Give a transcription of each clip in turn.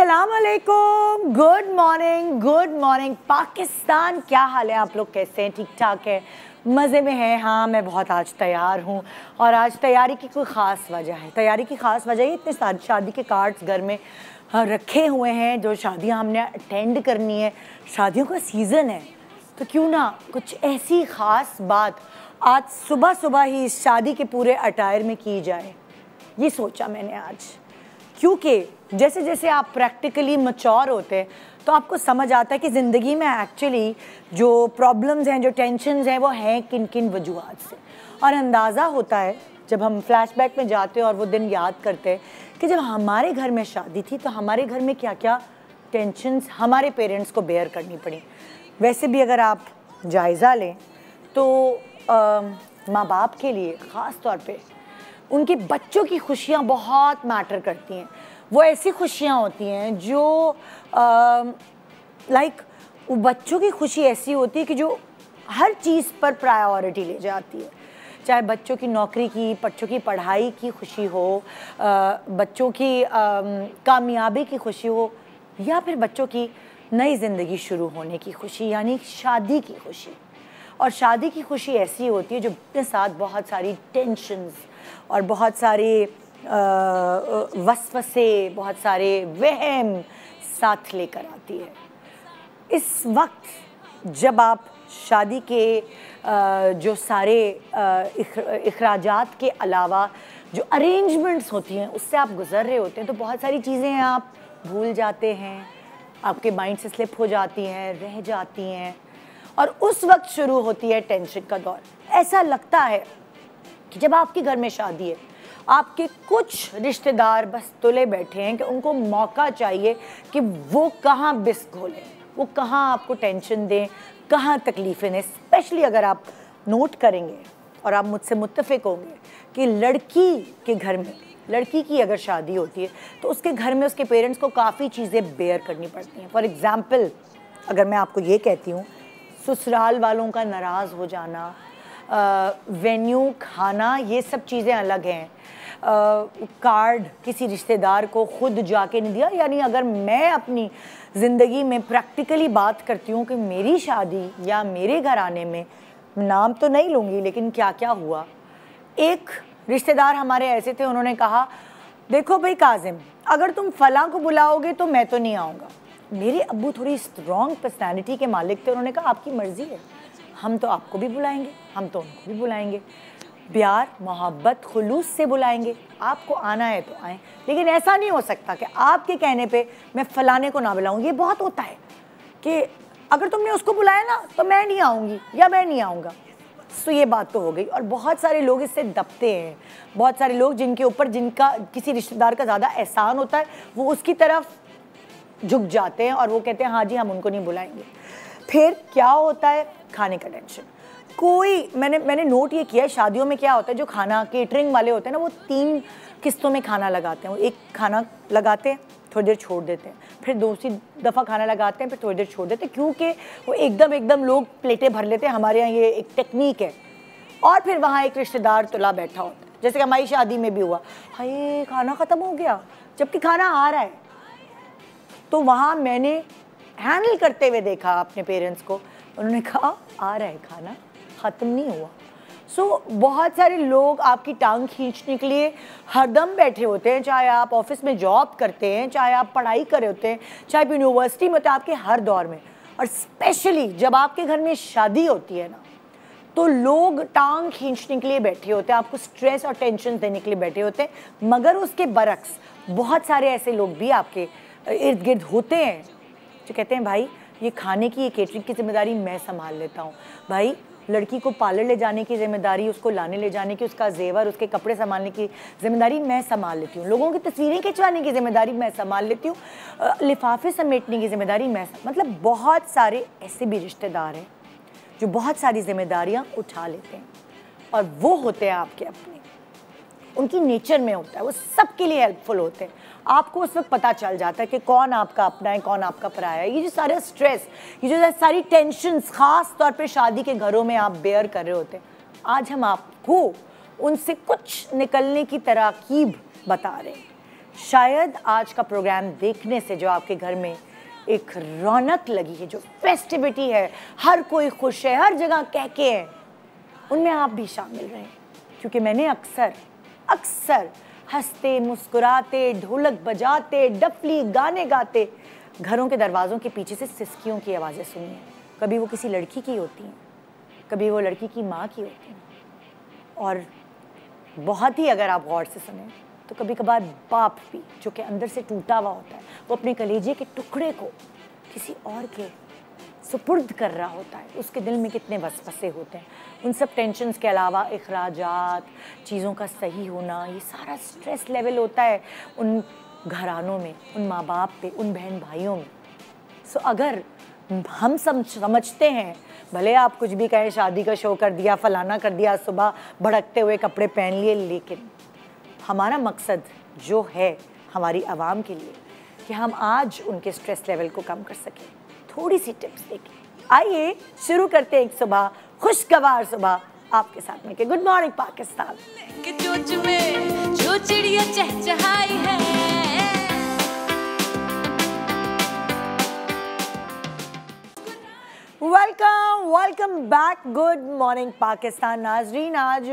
अस्सलाम वालेकुम, good morning Pakistan. क्या हाल है आप लोग, कैसे हैं? ठीक ठाक है, मज़े में है? हाँ, मैं बहुत आज तैयार हूँ और आज तैयारी की कोई ख़ास वजह है। तैयारी की ख़ास वजह ये इतने सारे शादी के कार्ड्स घर में रखे हुए हैं, जो शादियाँ हमने अटेंड करनी है। शादियों का सीज़न है तो क्यों ना कुछ ऐसी ख़ास बात आज सुबह सुबह ही इस शादी के पूरे अटायर में की जाए, ये सोचा मैंने आज। क्योंकि जैसे जैसे आप प्रैक्टिकली मैच्योर होते हैं तो आपको समझ आता है कि ज़िंदगी में एक्चुअली जो प्रॉब्लम्स हैं, जो टेंशन्स हैं, वो हैं किन किन वजूहात से। और अंदाज़ा होता है जब हम फ्लैशबैक में जाते हैं और वो दिन याद करते हैं कि जब हमारे घर में शादी थी तो हमारे घर में क्या क्या टेंशन्स हमारे पेरेंट्स को बेयर करनी पड़ी। वैसे भी अगर आप जायज़ा लें तो माँ बाप के लिए ख़ास तौर पे उनके बच्चों की खुशियाँ बहुत मैटर करती हैं। वो ऐसी खुशियाँ होती हैं जो वो बच्चों की खुशी ऐसी होती है कि जो हर चीज़ पर प्रायोरिटी ले जाती है। चाहे बच्चों की नौकरी की, बच्चों की पढ़ाई की खुशी हो, बच्चों की कामयाबी की खुशी हो, या फिर बच्चों की नई ज़िंदगी शुरू होने की खुशी, यानी शादी की खुशी। और शादी की खुशी ऐसी होती है जो अपने साथ बहुत सारी टेंशन्स और बहुत सारे वसवसे, बहुत सारे वहम साथ लेकर आती है। इस वक्त जब आप शादी के जो सारे इखराजात के अलावा जो अरेंजमेंट्स होती हैं उससे आप गुज़र रहे होते हैं तो बहुत सारी चीज़ें आप भूल जाते हैं, आपके माइंड से स्लिप हो जाती हैं, रह जाती हैं, और उस वक्त शुरू होती है टेंशन का दौर। ऐसा लगता है कि जब आपके घर में शादी है, आपके कुछ रिश्तेदार बस तुले बैठे हैं कि उनको मौका चाहिए कि वो कहाँ बिस घोलें, वो कहाँ आपको टेंशन दें, कहाँ तकलीफ़ें दें। स्पेशली अगर आप नोट करेंगे और आप मुझसे मुत्तफ़िक होंगे कि लड़की के घर में, लड़की की अगर शादी होती है तो उसके घर में उसके पेरेंट्स को काफ़ी चीज़ें बेयर करनी पड़ती हैं। फॉर एग्ज़ाम्पल, अगर मैं आपको ये कहती हूँ, ससुराल वालों का नाराज़ हो जाना, वेन्यू, खाना, ये सब चीज़ें अलग हैं। कार्ड किसी रिश्तेदार को खुद जाके नहीं दिया, यानी अगर मैं अपनी ज़िंदगी में प्रैक्टिकली बात करती हूँ कि मेरी शादी या मेरे घर आने में, नाम तो नहीं लूँगी लेकिन क्या क्या हुआ। एक रिश्तेदार हमारे ऐसे थे, उन्होंने कहा देखो भाई काजिम, अगर तुम फ़लाँ को बुलाओगे तो मैं तो नहीं आऊँगा। मेरे अब्बू थोड़ी स्ट्रॉन्ग पर्सनैलिटी के मालिक थे, उन्होंने कहा आपकी मर्ज़ी है, हम तो आपको भी बुलाएंगे, हम तो उनको भी बुलाएंगे, प्यार मोहब्बत खुलूस से बुलाएंगे, आपको आना है तो आएँ, लेकिन ऐसा नहीं हो सकता कि आपके कहने पे मैं फ़लाने को ना बुलाऊँ। ये बहुत होता है कि अगर तुमने उसको बुलाया ना तो मैं नहीं आऊँगी या मैं नहीं आऊँगा। सो ये बात तो हो गई। और बहुत सारे लोग इससे दबते हैं, बहुत सारे लोग जिनके ऊपर, जिनका किसी रिश्तेदार का ज़्यादा एहसान होता है, वो उसकी तरफ झुक जाते हैं और वो कहते हैं हाँ जी हम उनको नहीं बुलाएंगे। फिर क्या होता है, खाने का टेंशन। कोई मैंने नोट ये किया है, शादियों में क्या होता है, जो खाना केटरिंग वाले होते हैं ना, वो 3 किस्तों में खाना लगाते हैं। वो एक खाना लगाते हैं, थोड़ी देर छोड़ देते हैं, फिर दूसरी दफ़ा खाना लगाते हैं, फिर थोड़ी देर छोड़ देते हैं, क्योंकि वो एकदम लोग प्लेटें भर लेते हैं। हमारे यहाँ ये एक टेक्निक है। और फिर वहाँ एक रिश्तेदार तुला बैठा होता है, जैसे कि हमारी शादी में भी हुआ, हाय खाना ख़त्म हो गया, जबकि खाना आ रहा है। तो वहाँ मैंने हैंडल करते हुए देखा अपने पेरेंट्स को, उन्होंने कहा आ रहा है खाना, ख़त्म नहीं हुआ। सो बहुत सारे लोग आपकी टांग खींचने के लिए हरदम बैठे होते हैं, चाहे आप ऑफिस में जॉब करते हैं, चाहे आप पढ़ाई कर रहे होते हैं, चाहे आप यूनिवर्सिटी में होते हैं, आपके हर दौर में। और स्पेशली जब आपके घर में शादी होती है ना, तो लोग टांग खींचने के लिए बैठे होते हैं, आपको स्ट्रेस और टेंशन देने के लिए बैठे होते हैं। मगर उसके बरक्स बहुत सारे ऐसे लोग भी आपके इर्द गिर्द होते हैं जो कहते हैं भाई ये खाने की, ये केटरिंग की ज़िम्मेदारी मैं संभाल लेता हूँ, भाई लड़की को पार्लर ले जाने की ज़िम्मेदारी, उसको लाने ले जाने की, उसका जेवर, उसके कपड़े संभालने की ज़िम्मेदारी मैं संभाल लेती हूँ, लोगों की तस्वीरें खिंचवाने की ज़िम्मेदारी मैं संभाल लेती हूँ, लिफाफे समेटने की ज़िम्मेदारी मैं, मतलब बहुत सारे ऐसे भी रिश्तेदार हैं जो बहुत सारी ज़िम्मेदारियाँ उठा लेते हैं और वो होते हैं आपके अपने, उनकी नेचर में होता है, वो सबके लिए हेल्पफुल होते हैं। आपको उस वक्त पता चल जाता है कि कौन आपका अपना है, कौन आपका पराया है। ये जो सारा स्ट्रेस, ये जो सारी टेंशन्स ख़ास तौर पे शादी के घरों में आप बेयर कर रहे होते हैं, आज हम आपको उनसे कुछ निकलने की तरकीब बता रहे हैं। शायद आज का प्रोग्राम देखने से जो आपके घर में एक रौनक लगी है, जो फेस्टिविटी है, हर कोई खुश है, हर जगह कहके है, उनमें आप भी शामिल रहे। क्योंकि मैंने अक्सर हंसते मुस्कुराते, ढोलक बजाते, डफली गाने गाते घरों के दरवाज़ों के पीछे से सिसकियों की आवाज़ें सुनी हैं। कभी वो किसी लड़की की होती हैं, कभी वो लड़की की माँ की होती हैं, और बहुत ही अगर आप गौर से सुने तो कभी कभार बाप भी, जो कि अंदर से टूटा हुआ होता है, वो अपने कलेजे के टुकड़े को किसी और के सुपुर्द कर रहा होता है। उसके दिल में कितने वसवसे होते हैं। उन सब टेंशन्स के अलावा अखराजात, चीज़ों का सही होना, ये सारा स्ट्रेस लेवल होता है उन घरानों में, उन माँ बाप पे, उन बहन भाइयों में। सो अगर हम समझते हैं, भले आप कुछ भी कहें, शादी का शो कर दिया, फलाना कर दिया, सुबह भड़कते हुए कपड़े पहन लिए, लेकिन हमारा मकसद जो है हमारी आवाम के लिए कि हम आज उनके स्ट्रेस लेवल को कम कर सकें, थोड़ी सी टिप्स देखें। आइए शुरू करते हैं एक सुबह, खुशगवार सुबह आपके साथ में। Good morning Pakistan. चोंच में जो चिड़िया चहचहाई है, welcome back. Good morning Pakistan. नाजरीन, आज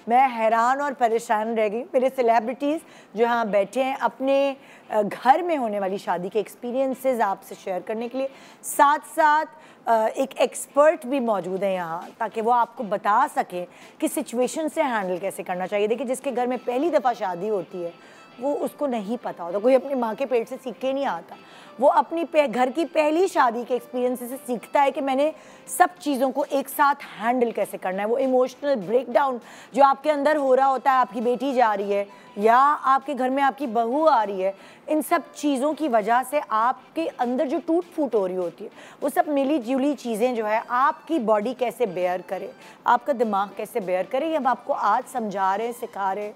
मैं हैरान और परेशान रह गई। मेरे सेलिब्रिटीज़ जो यहाँ बैठे हैं अपने घर में होने वाली शादी के एक्सपीरियंसेस आपसे शेयर करने के लिए, साथ साथ एक एक्सपर्ट भी मौजूद है यहाँ, ताकि वो आपको बता सकें कि सिचुएशन से हैंडल कैसे करना चाहिए। देखिए, जिसके घर में पहली दफ़ा शादी होती है वो उसको नहीं पता होता, कोई अपनी माँ के पेट से सीख के नहीं आता। वो अपनी घर की पहली शादी के एक्सपीरियंस से सीखता है कि मैंने सब चीज़ों को एक साथ हैंडल कैसे करना है। वो इमोशनल ब्रेकडाउन जो आपके अंदर हो रहा होता है, आपकी बेटी जा रही है या आपके घर में आपकी बहू आ रही है, इन सब चीज़ों की वजह से आपके अंदर जो टूट फूट हो रही होती है, वो सब मिली जुली चीज़ें जो है आपकी बॉडी कैसे बेयर करे, आपका दिमाग कैसे बेयर करे, ये हम आपको आज समझा रहे हैं, सिखा रहे हैं।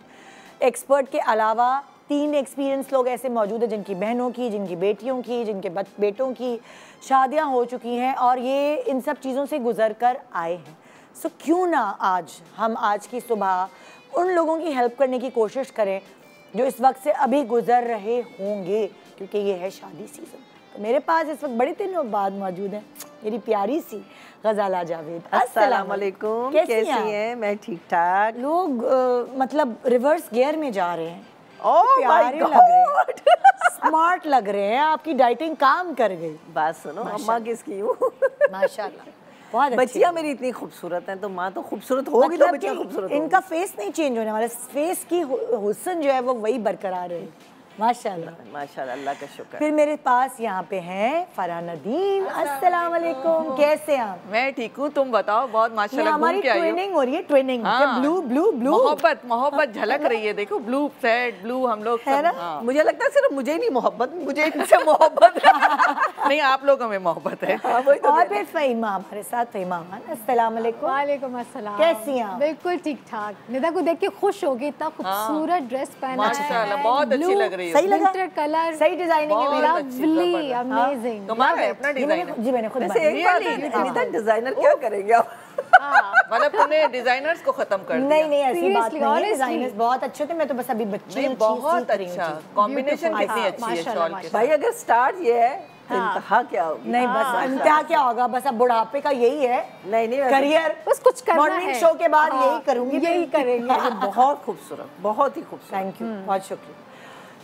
एक्सपर्ट के अलावा 3 एक्सपीरियंस लोग ऐसे मौजूद हैं जिनकी बहनों की, जिनकी बेटियों की, जिनके बेटों की शादियां हो चुकी हैं और ये इन सब चीज़ों से गुजर कर आए हैं। सो क्यों ना हम आज की सुबह उन लोगों की हेल्प करने की कोशिश करें जो इस वक्त से अभी गुजर रहे होंगे, क्योंकि ये है शादी सीज़न। तो मेरे पास इस वक्त बड़े दिनों बाद मौजूद हैं मेरी प्यारी सी गजाला जावेद। अस्सलाम वालेकुम, कैसी हैं? मैं ठीक ठाक। लोग मतलब रिवर्स गियर में जा रहे हैं। प्यारे लग रहे हैं, स्मार्ट लग रहे हैं, आपकी डाइटिंग काम कर गई। बात सुनो, अम्मा किसकी हूँ? माशाल्लाह, बहुत बच्चियाँ मेरी इतनी खूबसूरत हैं, तो माँ तो खूबसूरत होगी, मतलब तो बच्चियाँ खूबसूरत होगी। इनका फेस नहीं चेंज होने वाला, फेस की हुस्न जो है वो वही बरकरार है। माशाल्लाह माशाल्लाह, अल्लाह का शुक्र। फिर मेरे पास यहाँ पे हैं फरहा नदीम। अस्सलाम वालेकुम, कैसे हैं आप? मैं ठीक हूँ, तुम बताओ। बहुत माशाल्लाह। हमारी ट्विनिंग हो रही है, ट्विनिंग। हाँ, ब्लू ब्लू ब्लू मोहब्बत झलक रही है। देखो, ब्लू सेड ब्लू हम लोग है ना? हाँ। मुझे लगता है सिर्फ मुझे नहीं मोहब्बत, मुझे इनसे मोहब्बत नहीं, आप लोगों में मोहब्बत है। और फिर फ़हीमा हमारे साथ। फ़हीमा खान, अस्सलाम वालेकुम। वालेकुम अस्सलाम। कैसी हैं आप? बिल्कुल ठीक ठाक। निदा को देख के खुश हो गई, इतना खूबसूरत ड्रेस पहना है, माशाल्लाह, बहुत अच्छी लग रही है। सही लगा? विंटर कलर, सही डिजाइनिंग है मेरा। Lovely, amazing. तुम्हारा है अपना डिजाइन? जी मैंने खुद वैसे एक बात है, अनीता डिजाइनर क्या करेंगे आप? मतलब तुमने डिजाइनर्स को खत्म कर दिया? नहीं ऐसी बात Seriously, नहीं है। honestly। डिजाइनर्स बहुत अच्छे थे, मैं तो बस अभी बच्ची नहीं, हूँ, बहुत सीख रही हूँ अच्छा चीज़। कॉम्बिनेशन, कितनी अच्छी है माशाल्लाह, शॉल के भाई अगर स्टार्ट ये है तो इंतहा क्या होगी? नहीं बस इंतहा क्या होगा, बस अब बुढ़ापे का यही है। नहीं करियर बस कुछ करना मॉर्निंग है। शो के बाद यही करूंगी, यही करेंगे। बहुत खूबसूरत, बहुत ही खूबसूरत। थैंक यू, बहुत शुक्रिया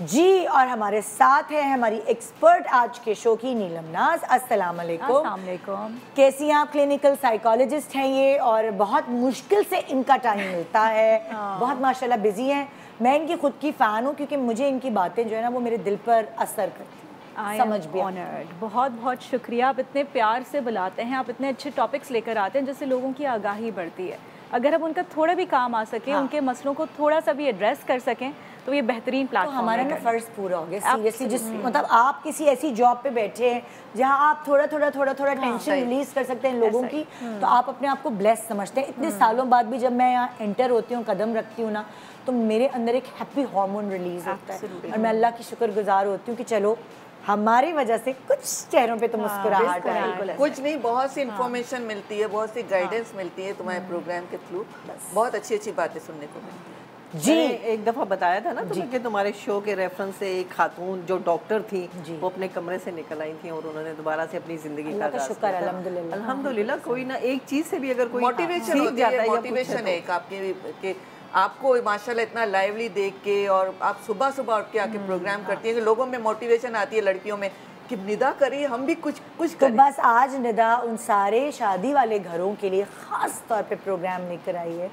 जी। और हमारे साथ है हमारी एक्सपर्ट आज के शो की नीलम नाज। अस्सलाम वालेकुम। अस्सलाम वालेकुम। कैसी हैं आप? क्लिनिकल साइकोलॉजिस्ट हैं ये, और बहुत मुश्किल से इनका टाइम मिलता है। बहुत माशाल्लाह बिजी हैं। मैं इनकी खुद की फ़ैन हूँ, क्योंकि मुझे इनकी बातें जो है ना वो मेरे दिल पर असर करती हैं, समझ भी ऑनर्ड। बहुत बहुत शुक्रिया, आप इतने प्यार से बुलाते हैं, आप इतने अच्छे टॉपिक्स लेकर आते हैं जिससे लोगों की आगाही बढ़ती है। अगर हम उनका थोड़ा भी काम आ सके, उनके मसलों को थोड़ा सा भी एड्रेस कर सकें, तो ये बेहतरीन तो प्लेटफॉर्म हमारा ना फ़र्ज़ पूरा हो गया सीरियसली। जिस मतलब आप किसी ऐसी जॉब पे बैठे हैं जहाँ आप थोड़ा टेंशन रिलीज कर सकते हैं लोगों की, तो आप अपने आप को ब्लेस समझते हैं। इतने सालों बाद भी जब मैं यहाँ एंटर होती हूँ, कदम रखती हूँ ना, तो मेरे अंदर एक हैप्पी हार्मोन रिलीज होता है, और मैं अल्लाह की शुक्रगुजार होती हूँ कि चलो हमारी वजह से कुछ चेहरों पे तो मुस्कुराहट है। कुछ नहीं, बहुत सी इन्फॉर्मेशन मिलती है, बहुत सी गाइडेंस मिलती है तुम्हारे प्रोग्राम के थ्रू। बहुत अच्छी अच्छी बातें सुनने को मिलती है। जी एक दफा बताया था ना तुम्हें कि तुम्हारे शो के रेफरेंस से एक खातून जो डॉक्टर थी वो अपने कमरे से निकल आई थी और उन्होंने दोबारा से अपनी जिंदगी का आगाज शुक्र किया था। अल्हम्दुलिल्लाह। अल्हम्दुलिल्लाह कोई ना एक चीज से भी अगर कोई मोटिवेशन सीख होती जाता है, है या मोटिवेशन कुछ है एक आपके कि आपको माशाल्लाह इतना लाइवली देख के और आप सुबह सुबह उठ के आके प्रोग्राम करती हैं कि लोगों में मोटिवेशन आती है लड़कियों में कि निदा करिए हम भी कुछ तो करें। बस आज निदा उन सारे शादी वाले घरों के लिए ख़ास तौर पे प्रोग्राम लेकर आई है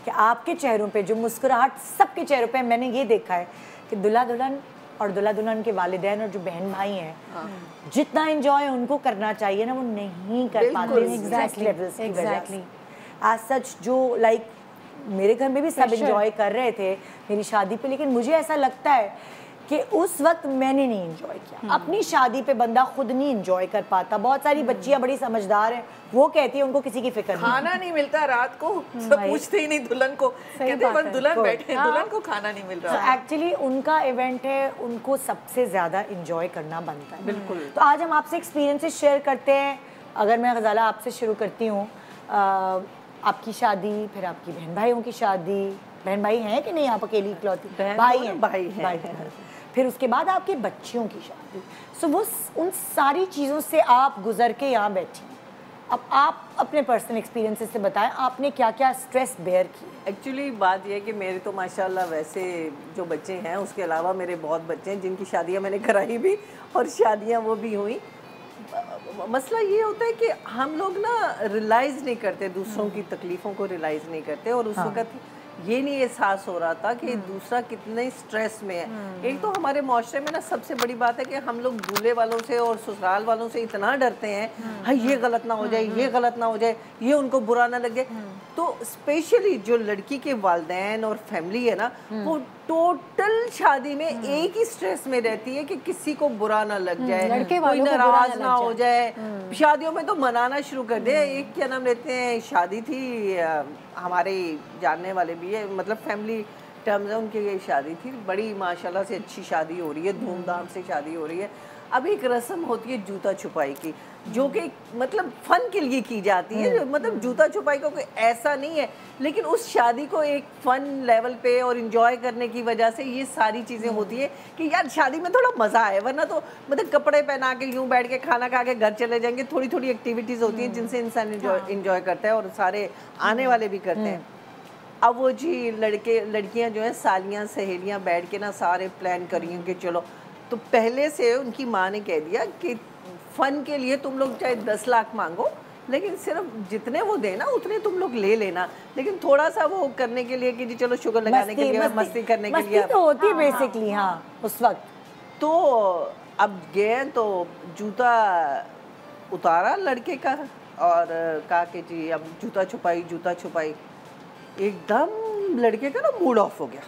कि आपके चेहरों पे जो मुस्कुराहट, सबके चेहरों पे मैंने ये देखा है कि दुल्हा दुल्हन और दुल्हा दुल्हन के वालिदैन और जो बहन भाई हैं जितना एंजॉय उनको करना चाहिए ना वो नहीं कर पाते एग्जैक्टली। आज सच जो लाइक मेरे घर में भी सब एंजॉय कर रहे थे मेरी शादी पे, लेकिन मुझे ऐसा लगता है कि उस वक्त मैंने नहीं एंजॉय किया। अपनी शादी पे बंदा खुद नहीं एंजॉय कर पाता। बहुत सारी बच्चियां बड़ी समझदार हैं, वो कहती है उनको किसी की फिक्र नहीं। खाना नहीं मिलता रात को, सब पूछते ही नहीं दुल्हन को, कहते हैं बस दुल्हन बैठे हैं, दुल्हन को खाना नहीं मिल रहा। एक्चुअली उनका इवेंट है, उनको सबसे ज्यादा एंजॉय करना बनता है। बिल्कुल। तो आज हम आपसे एक्सपीरियंसेस शेयर करते हैं। अगर मैं गजाला आपसे शुरू करती हूँ, आपकी शादी, फिर आपकी बहन भाइयों की शादी, बहन भाई हैं कि नहीं आप अकेली इकलौती? भाई हैं, भाई हैं। फिर उसके बाद आपके बच्चियों की शादी। सो वो उन सारी चीज़ों से आप गुजर के यहाँ बैठी। अब आप अपने पर्सनल एक्सपीरियंसेस से बताएं आपने क्या क्या स्ट्रेस बेयर किए। एक्चुअली बात यह है कि मेरे तो माशाल्लाह वैसे जो बच्चे हैं उसके अलावा मेरे बहुत बच्चे हैं जिनकी शादियां मैंने कराई भी और शादियां वो भी हुई। मसला ये होता है कि हम लोग ना रियलाइज़ नहीं करते, दूसरों की तकलीफ़ों को रियलाइज़ नहीं करते और उस वक्त ये नहीं एहसास हो रहा था कि दूसरा कितने स्ट्रेस में है। एक तो हमारे माशरे में ना सबसे बड़ी बात है कि हम लोग दूल्हे वालों से और ससुराल वालों से इतना डरते हैं, हाँ ये गलत ना हो जाए, ये गलत ना हो जाए, ये उनको बुरा ना लगे। तो स्पेशली जो लड़की के वालिदैन और फैमिली है ना वो टोटल शादी में एक ही स्ट्रेस में रहती है कि किसी को बुरा ना लग जाए, कोई नाराज ना हो जाए। शादियों में तो मनाना शुरू कर दे। एक क्या नाम लेते हैं, शादी थी हमारे जानने वाले भी है, मतलब फैमिली टर्म्स है उनकी, ये शादी थी बड़ी माशाल्लाह से अच्छी शादी हो रही है, धूमधाम से शादी हो रही है। अब एक रस्म होती है जूता छुपाई की, जो कि मतलब फन के लिए की जाती है। मतलब जूता छुपाई का कोई ऐसा नहीं है, लेकिन उस शादी को एक फन लेवल पे और इन्जॉय करने की वजह से ये सारी चीज़ें होती है कि यार शादी में थोड़ा मज़ा आए, वरना तो मतलब कपड़े पहना के यूँ बैठ के खाना खा के घर चले जाएंगे। थोड़ी थोड़ी एक्टिविटीज़ होती हैं जिनसे इंसान इन्जॉय करता है और सारे आने वाले भी करते हैं। अब वो जी लड़कियाँ जो हैं सालियाँ सहेलियाँ बैठ के ना सारे प्लान करी हैं कि चलो, तो पहले से उनकी माँ ने कह दिया कि फ़न के लिए तुम लोग चाहे 10 लाख मांगो, लेकिन सिर्फ जितने वो देना उतने तुम लोग ले लेना, लेकिन थोड़ा सा वो करने के लिए कि जी चलो शुगर लगाने के लिए, मस्ती करने के लिए तो होती है बेसिकली। हाँ उस वक्त तो अब गए तो जूता उतारा लड़के का और कहा कि जी अब जूता छुपाई। एकदम लड़के का ना मूड ऑफ हो गया,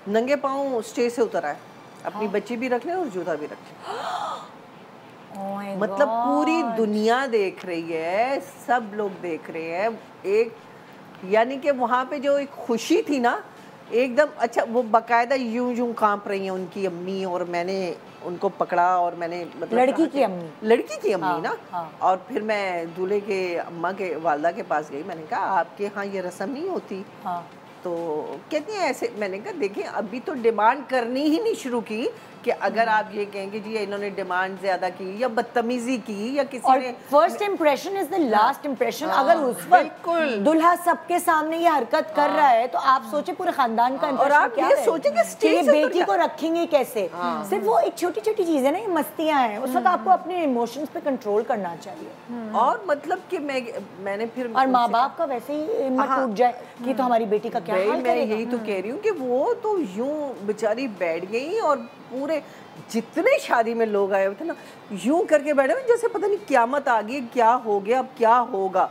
नंगे पाँव स्टेज से उतर आए, अपनी बच्ची भी रख ले और जूता भी रख ले। मतलब पूरी दुनिया देख रही है, सब लोग देख रहे हैं। एक यानी कि वहाँ पे जो एक खुशी थी ना एकदम, अच्छा वो बाकायदा यूं कांप रही हैं उनकी अम्मी, और मैंने उनको पकड़ा और मैंने मतलब लड़की की अम्मी ना। और फिर मैं दूल्हे के अम्मा के वालदा के पास गई, मैंने कहा आपके यहाँ ये रस्म नहीं होती? तो कहती हैं ऐसे। मैंने कहा देखिए अभी तो डिमांड करनी ही नहीं शुरू की कि अगर आप ये कहेंगे जी इन्होंने डिमांड ज्यादा की या बदतमीजी की या किसी ने, first impression is the last impression. अगर उस वक्त दुल्हा सबके सामने ये हरकत कर रहा है तो आप सोचे पूरे खानदान का और आप ये सोचे कि ये बेटी को रखेंगे कैसे। सिर्फ वो एक छोटी छोटी चीजें ना, मस्तियां हैं, उस वक्त आपको अपने इमोशंस पे कंट्रोल करना चाहिए। और मतलब कि मैंने फिर और माँ बाप का वैसे ही हिम्मत टूट जाए कि तो हमारी बेटी का क्या हाल मैं यही तो कह रही हूँ कि वो तो यूं बेचारी बैठ गई और पूरे जितने शादी में लोग आए हुए थे ना यूं करके बैठे हुए जैसे पता नहीं क्यामत आ गई, क्या हो गया, अब क्या होगा।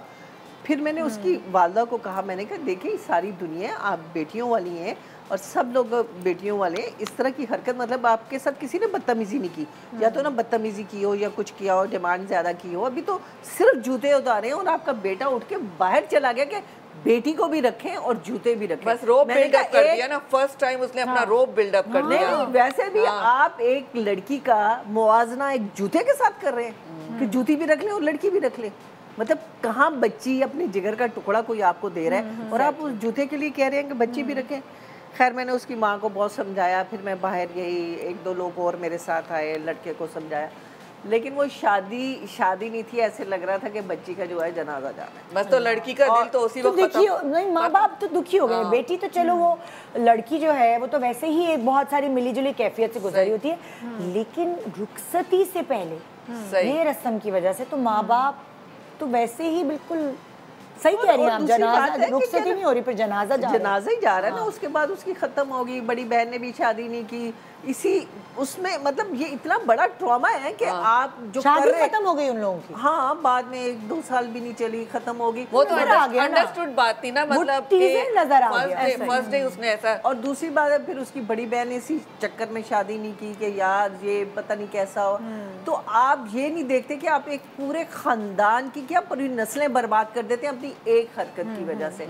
फिर मैंने उसकी वालदा को कहा, मैंने कहा देखिए सारी दुनिया आप बेटियों वाली हैं और सब लोग बेटियों वाले हैं, इस तरह की हरकत मतलब आपके साथ किसी ने बदतमीजी नहीं की, या तो ना बदतमीजी की हो या कुछ किया हो, डिमांड ज़्यादा की हो, अभी तो सिर्फ जूते उतारे हैं और आपका बेटा उठ के बाहर चला गया कि बेटी को भी रखें और जूते भी रखें। बस रोब बिल्डअप कर दिया ना, फर्स्ट टाइम उसने अपना रोब बिल्डअप कर दिया। नहीं, वैसे भी आप एक लड़की का मुआवजा एक जूते के साथ कर रहे हैं कि जूती भी रख लें और लड़की भी रख लें। मतलब कहाँ बच्ची अपने जिगर का टुकड़ा कोई आपको दे रहा है और आप उस जूते के लिए कह रहे हैं कि बच्ची भी रखें। खैर मैंने उसकी माँ को बहुत समझाया, फिर मैं बाहर गई, 1-2 लोग और मेरे साथ आए, लड़के को समझाया, लेकिन वो शादी नहीं थी, ऐसे लग रहा था कि बच्ची का जो है जनाजा जा रहा है। बस तो लड़की का दिल तो उसी वक्त दुखी नहीं, माँ बाप तो दुखी हो गए। बेटी तो चलो वो लड़की जो है वो तो वैसे ही एक बहुत सारी मिलीजुली कैफियत से गुजरी होती है, लेकिन रुखसती से पहले ये रस्म की वजह से तो माँ बाप तो वैसे ही बिल्कुल सही कह रही हैं आप, जनाजा रुखसती नहीं हो रही, पर जनाजा ही जा रहा है ना। उसके बाद उसकी खत्म होगी, बड़ी बहन ने भी शादी नहीं की, इसी उसमें मतलब ये इतना बड़ा ट्रॉमा है कि आप जो शादी खत्म हो गई उन लोगों की। हाँ, बाद में 1-2 साल भी नहीं चली, खत्म हो गई। वो तो अंडरस्टूड बात थी ना, मतलब नजर आ गया फर्स्ट डे उसने ऐसा। और दूसरी बात है फिर उसकी बड़ी बहन ने इसी चक्कर में शादी नहीं की कि यार ये पता नहीं कैसा हो। तो आप ये नहीं देखते कि आप एक पूरे खानदान की क्या पूरी नस्लें बर्बाद कर देते हैं अपनी एक हरकत की वजह से।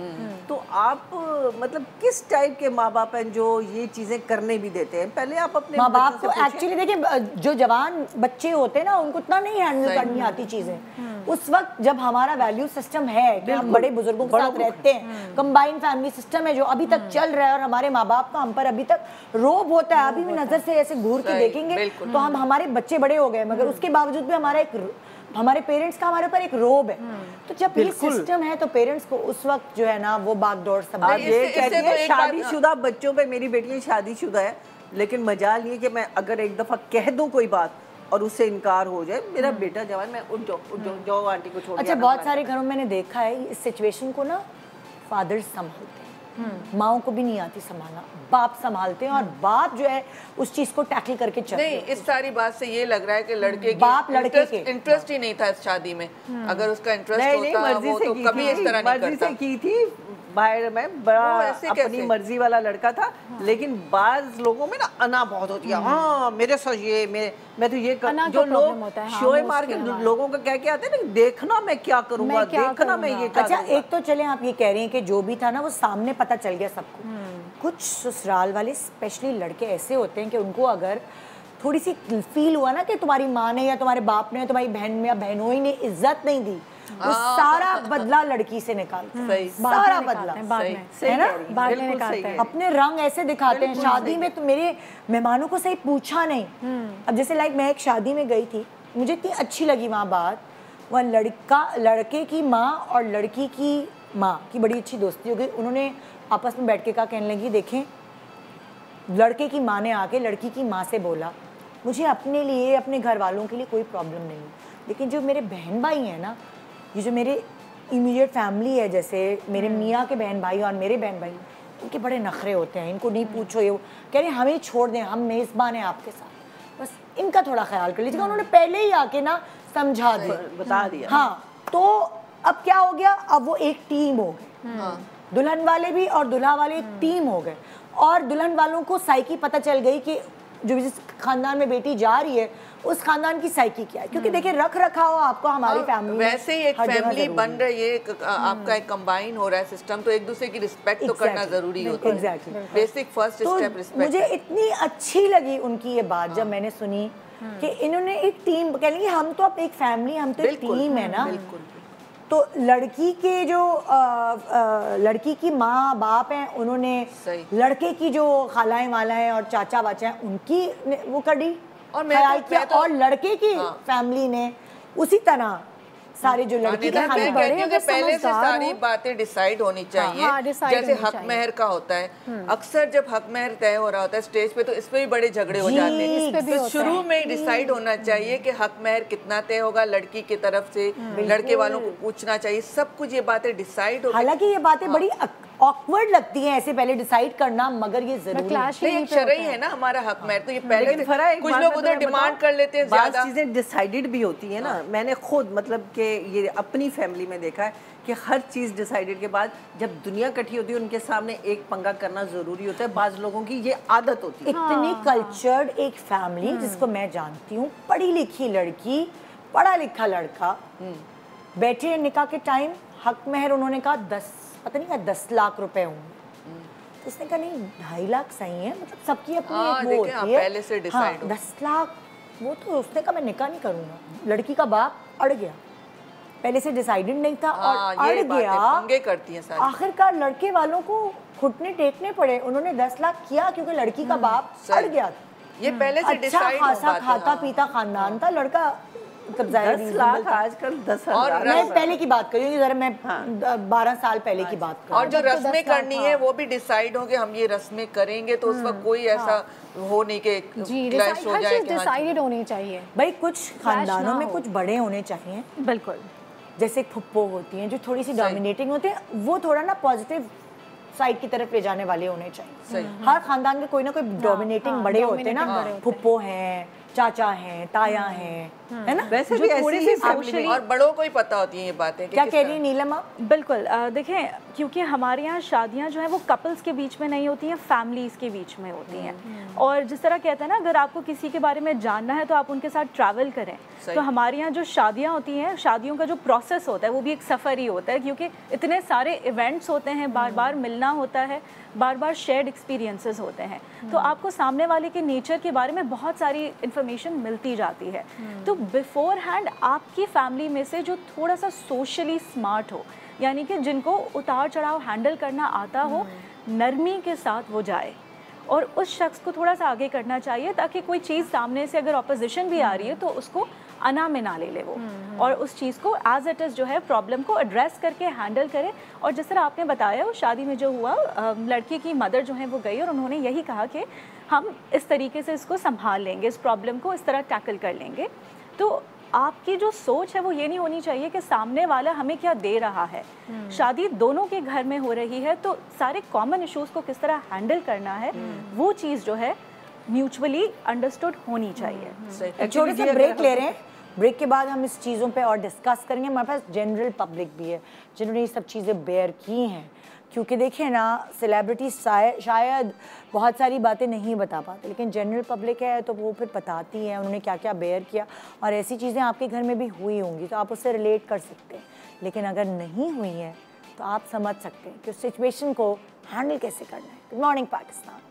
तो आप मतलब किस टाइप के माँ बाप हैं जो ये चीजें करने भी देते हैं? पहले आप अपने माँ बाप को एक्चुअली देखिए, जो जवान बच्चे होते हैं ना उनको इतना नहीं हैंडल करनी आती चीजें। उस वक्त जब हमारा वैल्यू सिस्टम है कि हम बड़े बुजुर्गों के साथ रहते हैं, कंबाइंड फैमिली सिस्टम है जो अभी तक चल रहा है, और हमारे माँ बाप का हम पर अभी तक रोब होता है। अभी भी नजर से ऐसे घूर के देखेंगे तो हम, हमारे बच्चे बड़े हो गए मगर उसके बावजूद भी हमारे पेरेंट्स का हमारे ऊपर एक रोब है। तो जब ये सिस्टम है तो पेरेंट्स को उस वक्त जो है ना वो बागडोर संभाल। ये कहती है शादीशुदा बच्चों पे, मेरी बेटियां शादीशुदा है, लेकिन मजाल ये कि मैं अगर एक दफा कह दूं कोई बात और उससे इनकार हो जाए, मेरा बेटा जवान, मैं उठ जाओ आंटी को छोड़। अच्छा, बहुत सारे घरों में मैंने देखा है इस सिचुएशन को ना फादर संभालते हैं, माओं को भी नहीं आती संभालना, बाप संभालते हैं और बाप जो है उस चीज को टैकल करके चलते हैं। नहीं, इस सारी बात से ये लग रहा है कि लड़के बाप लड़के के इंटरेस्ट ही नहीं था इस शादी में। अगर उसका इंटरेस्ट होता वो तो कभी इस तरह नहीं करता। की थी बाहर में, बड़ा अपनी मर्जी वाला लड़का था। लेकिन बाज लोगों में ना अना बहुत होती है। हाँ मेरे साथ ये मैं तो ये कर, जो लोग शोए मार के लोगों को कह के आते हैं ना, देखना मैं क्या करूंगा, देखना मैं ये। अच्छा, एक तो चले आप ये कह रहे हैं कि जो भी था ना वो सामने पता चल गया सबको। कुछ ससुराल वाले स्पेशली लड़के ऐसे होते हैं कि उनको अगर थोड़ी सी फील हुआ ना कि तुम्हारी माँ ने या तुम्हारे बाप ने या तुम्हारी बहन या बहनोई ने इज्जत नहीं दी, वो सारा बदला लड़की से निकालते हैं, सारा बदला है ना, अपने रंग ऐसे दिखाते हैं। शादी में तो मेरे मेहमानों को सही पूछा नहीं। अब जैसे लाइक मैं एक शादी में गई थी, मुझे इतनी अच्छी लगी वहाँ बात, वहाँ लड़के की माँ और लड़की की माँ की बड़ी अच्छी दोस्ती हो गई। उन्होंने आपस में बैठ के कहा, कहने लगी देखें, लड़के की माँ ने आके लड़की की माँ से बोला मुझे अपने लिए अपने घर वालों के लिए कोई प्रॉब्लम नहीं, लेकिन जो मेरे बहन भाई हैं ना, ये जो मेरे इमीडिएट फैमिली है, जैसे मेरे मियाँ के बहन भाई और मेरे बहन भाई, उनके बड़े नखरे होते हैं, इनको नहीं पूछो, ये कह रहे हमें छोड़ दें, हम मेज़बान हैं आपके साथ, बस इनका थोड़ा ख्याल कर लीजिएगा। उन्होंने पहले ही आके ना समझा दिया, बता दिया। हाँ, तो अब क्या हो गया, अब वो एक टीम हो गई, दुल्हन वाले भी और दुल्हा वाले एक टीम हो गए। और दुल्हन वालों को साइकी पता चल गई कि जो जिस खानदान में बेटी जा रही है उस खानदान की साइकी क्या है, क्योंकि देखिए रख रखाव आपको हमारी फैमिली वैसे ही एक फैमिली बन रही है, आपका एक कंबाइन हो रहा है सिस्टम, तो एक दूसरे की रिस्पेक्ट तो करना जरूरी होता है। Basic first step respect. मुझे इतनी अच्छी लगी उनकी ये बात जब मैंने सुनी कि इन्होंने एक टीम, कह लेंगे हम तो अब एक फैमिली, हम तो एक टीम है ना। तो लड़की के जो लड़की की माँ बाप हैं, उन्होंने लड़के की जो खालाएं वालाएं और चाचा वाचा हैं उनकी वो करी और ख्याल किया, और लड़के की फैमिली ने उसी तरह सारे जो लड़की के खाने बड़े पहले से सारी बातें डिसाइड होनी चाहिए। जैसे हक महर का होता है, अक्सर जब हक महर तय हो रहा होता है स्टेज पे, तो इस पे भी बड़े झगड़े हो जाते हैं। तो शुरू में डिसाइड होना चाहिए कि हक महर कितना तय होगा, लड़की की तरफ से लड़के वालों को पूछना चाहिए, सब कुछ ये बातें डिसाइड हो। हालांकि ये बातें बड़ी ऑकवर्ड लगती है ऐसे पहले डिसाइड करना, मगर ये जरूरी शरई है ना हमारा हक महर, तो ये पहले कुछ लोग उधर डिमांड कर लेते हैं, ज्यादा चीजें डिसाइडेड भी होती है ना। मैंने खुद मतलब कि ये अपनी फैमिली में देखा है कि हर चीज़ डिसाइडेड के बाद जब दुनिया इकट्ठी होती है उनके सामने एक पंगा करना जरूरी होता है। बाज लोगों की ये आदत होती है। इतनी कल्चर्ड एक फैमिली जिसको मैं जानती हूँ, पढ़ी लिखी लड़की, पढ़ा लिखा लड़का, बैठे निकाह के टाइम हक महर उन्होंने कहा 10 लाख रुपए होंगे। उसने कहा नहीं 2.5 लाख सही है, मतलब सबकी अपनी एक वो होती है, पहले से डिसाइड 10 लाख वो तो। उसने कहा मैं निकाह नहीं करूँगा। लड़की का बाप अड़ गया, पहले से डिसाइडेड नहीं था और अड़ गया, पंगे करती हैं सारी। आखिरकार लड़के वालों को घुटने टेकने पड़े, उन्होंने 10 लाख किया क्योंकि लड़की का बाप अड़ गया। ये पहले से डिसाइड हो अच्छा खाता पीता खानदान था, लड़का 10 लाख आजकल 10,000। और मैं पहले की बात करूँ, जरा मैं 12 साल पहले की बात करूँ। और जो रस्में करनी है वो भी डिसाइड हो कि हम ये रस्में करेंगे, तो उस वक्त कोई ऐसा हो नहीं कि क्लैश हो जाए। डिसाइडेड होनी चाहिए भाई, कुछ खानदानों में कुछ बड़े होने चाहिए, बिल्कुल, जैसे फुप्पो होती हैं जो थोड़ी सी डोमिनेटिंग होती है, वो थोड़ा ना पॉजिटिव साइड की तरफ ले जाने वाले होने चाहिए। हर खानदान के कोई ना कोई डोमिनेटिंग बड़े होते हैं ना, फुप्पो हैं, चाचा हैं, ताया हैं, है ना। वैसे भी थोड़ी सी सोशली और बड़ों को ही पता होती हैं ये बातें। क्या कह रही है नीलम? बिल्कुल, देखें, क्योंकि हमारे यहाँ शादियाँ जो है वो कपल्स के बीच में नहीं होती हैं, फैमिलीज़ के बीच में होती हैं। और जिस तरह कहते हैं ना, अगर आपको किसी के बारे में जानना है तो आप उनके साथ ट्रैवल करें। तो हमारे यहाँ जो शादियाँ होती हैं, शादियों का जो प्रोसेस होता है वो भी एक सफ़र ही होता है, क्योंकि इतने सारे इवेंट्स होते हैं, बार बार मिलना होता है, बार बार शेयर्ड एक्सपीरियंसेस होते हैं। तो आपको सामने वाले के नेचर के बारे में बहुत सारी इन्फॉर्मेशन मिलती जाती है। तो बिफोर हैंड आपकी फैमिली में से जो थोड़ा सा सोशली स्मार्ट हो, यानी कि जिनको उतार चढ़ाव हैंडल करना आता हो, नरमी के साथ वो जाए और उस शख्स को थोड़ा सा आगे करना चाहिए, ताकि कोई चीज़ सामने से अगर ऑपोजिशन भी आ रही है तो उसको अना में ना ले ले वो, और उस चीज़ को एज इट इज़ जो है प्रॉब्लम को एड्रेस करके हैंडल करे। और जिस तरह आपने बताया, उस शादी में जो हुआ, लड़की की मदर जो है वो गई और उन्होंने यही कहा कि हम इस तरीके से इसको संभाल लेंगे, इस प्रॉब्लम को इस तरह टैकल कर लेंगे। तो आपकी जो सोच है वो ये नहीं होनी चाहिए कि सामने वाला हमें क्या दे रहा है। शादी दोनों के घर में हो रही है, तो सारे कॉमन इश्यूज को किस तरह हैंडल करना है, वो चीज़ जो है म्यूचुअली अंडरस्टूड होनी चाहिए। छोटे से ब्रेक ले रहे हैं, ब्रेक के बाद हम इस चीज़ों पे और डिस्कस करेंगे। हमारे पास जनरल पब्लिक भी है जिन्होंने ये सब चीज़ें बेयर की हैं, क्योंकि देखिए ना, सेलिब्रिटी शायद बहुत सारी बातें नहीं बता पाते, लेकिन जनरल पब्लिक है तो वो फिर बताती है उन्होंने क्या क्या बेयर किया, और ऐसी चीज़ें आपके घर में भी हुई होंगी तो आप उससे रिलेट कर सकते हैं। लेकिन अगर नहीं हुई हैं तो आप समझ सकते हैं कि उस सिचुएशन को हैंडल कैसे करना है। Good morning Pakistan.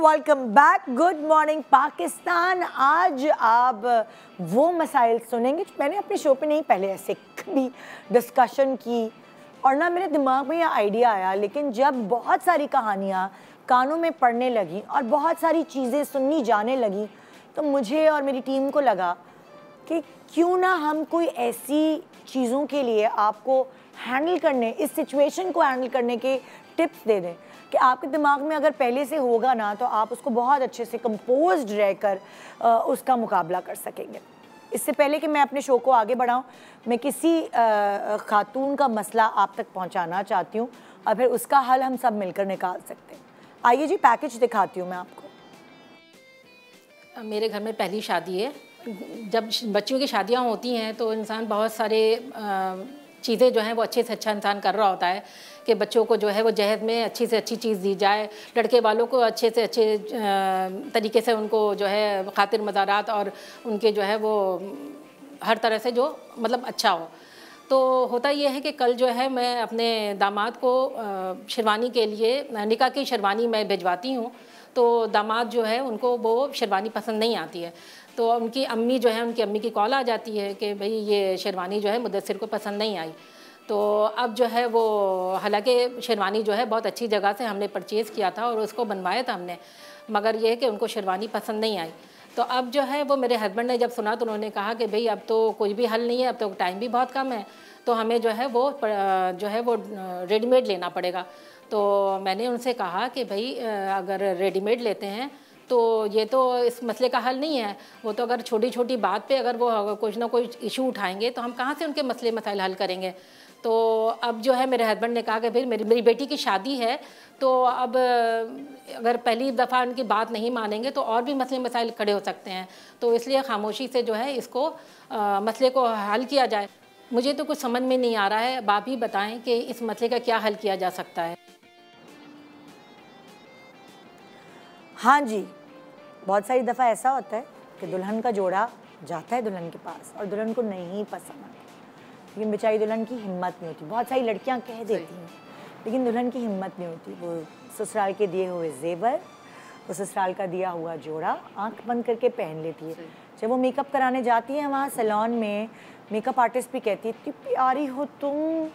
Welcome back. Good morning Pakistan. आज आप वो मसाइल सुनेंगे जो मैंने अपने शो पे नहीं पहले ऐसे कभी डिस्कशन की, और ना मेरे दिमाग में यह आइडिया आया, लेकिन जब बहुत सारी कहानियाँ कानों में पड़ने लगी और बहुत सारी चीज़ें सुननी जाने लगी, तो मुझे और मेरी टीम को लगा कि क्यों ना हम कोई ऐसी चीज़ों के लिए आपको हैंडल करने, इस सिचुएशन को हैंडल करने के टिप्स दे दें कि आपके दिमाग में अगर पहले से होगा ना तो आप उसको बहुत अच्छे से कंपोज्ड रहकर उसका मुकाबला कर सकेंगे। इससे पहले कि मैं अपने शो को आगे बढ़ाऊं, मैं किसी खातून का मसला आप तक पहुंचाना चाहती हूं और फिर उसका हल हम सब मिलकर निकाल सकते हैं। आइए जी, पैकेज दिखाती हूँ मैं आपको। मेरे घर में पहली शादी है। जब बच्चियों की शादियाँ होती हैं तो इंसान बहुत सारे चीज़ें जो हैं वो अच्छे से अच्छा इंसान कर रहा होता है कि बच्चों को जो है वो जहेज में अच्छी से अच्छी चीज़ दी जाए, लड़के वालों को अच्छे से अच्छे तरीके से उनको जो है खातिर मज़ारात और उनके जो है वो हर तरह से जो मतलब अच्छा हो। तो होता ये है कि कल जो है मैं अपने दामाद को शेरवानी के लिए, निकाह की शेरवानी मैं भिजवाती हूँ, तो दामाद जो है उनको वो शेरवानी पसंद नहीं आती है। तो उनकी अम्मी जो है, उनकी अम्मी की कॉल आ जाती है कि भाई ये शेरवानी जो है मुदस्सिर को पसंद नहीं आई। तो अब जो है वो, हालांकि शेरवानी जो है बहुत अच्छी जगह से हमने परचेज़ किया था और उसको बनवाया था हमने, मगर ये है कि उनको शेरवानी पसंद नहीं आई। तो अब जो है वो मेरे हस्बैंड ने जब सुना तो उन्होंने कहा कि भाई अब तो कोई भी हल नहीं है, अब तो टाइम भी बहुत कम है, तो हमें जो है वो रेडीमेड लेना पड़ेगा। तो मैंने उनसे कहा कि भाई अगर रेडीमेड लेते हैं तो ये तो इस मसले का हल नहीं है। वो तो अगर छोटी छोटी बात पे अगर वो कुछ ना कुछ इशू उठाएंगे तो हम कहाँ से उनके मसले मसाइल हल करेंगे। तो अब जो है मेरे हस्बैंड ने कहा कि भाई मेरी बेटी की शादी है, तो अब अगर पहली दफ़ा उनकी बात नहीं मानेंगे तो और भी मसले मसाइल खड़े हो सकते हैं, तो इसलिए खामोशी से जो है इसको मसले को हल किया जाए। मुझे तो कुछ समझ में नहीं आ रहा है, अब आप ही बताएं कि इस मसले का क्या हल किया जा सकता है। हाँ जी, बहुत सारी दफ़ा ऐसा होता है कि दुल्हन का जोड़ा जाता है दुल्हन के पास और दुल्हन को नहीं पसंद आता, लेकिन बेचारी दुल्हन की हिम्मत नहीं होती। बहुत सारी लड़कियां कह देती हैं लेकिन दुल्हन की हिम्मत नहीं होती, वो ससुराल के दिए हुए जेवर, वो ससुराल का दिया हुआ जोड़ा आंख बंद करके पहन लेती है। जब वो मेकअप कराने जाती है वहाँ सैलून में, मेकअप आर्टिस्ट भी कहती है इतनी प्यारी हो तुम,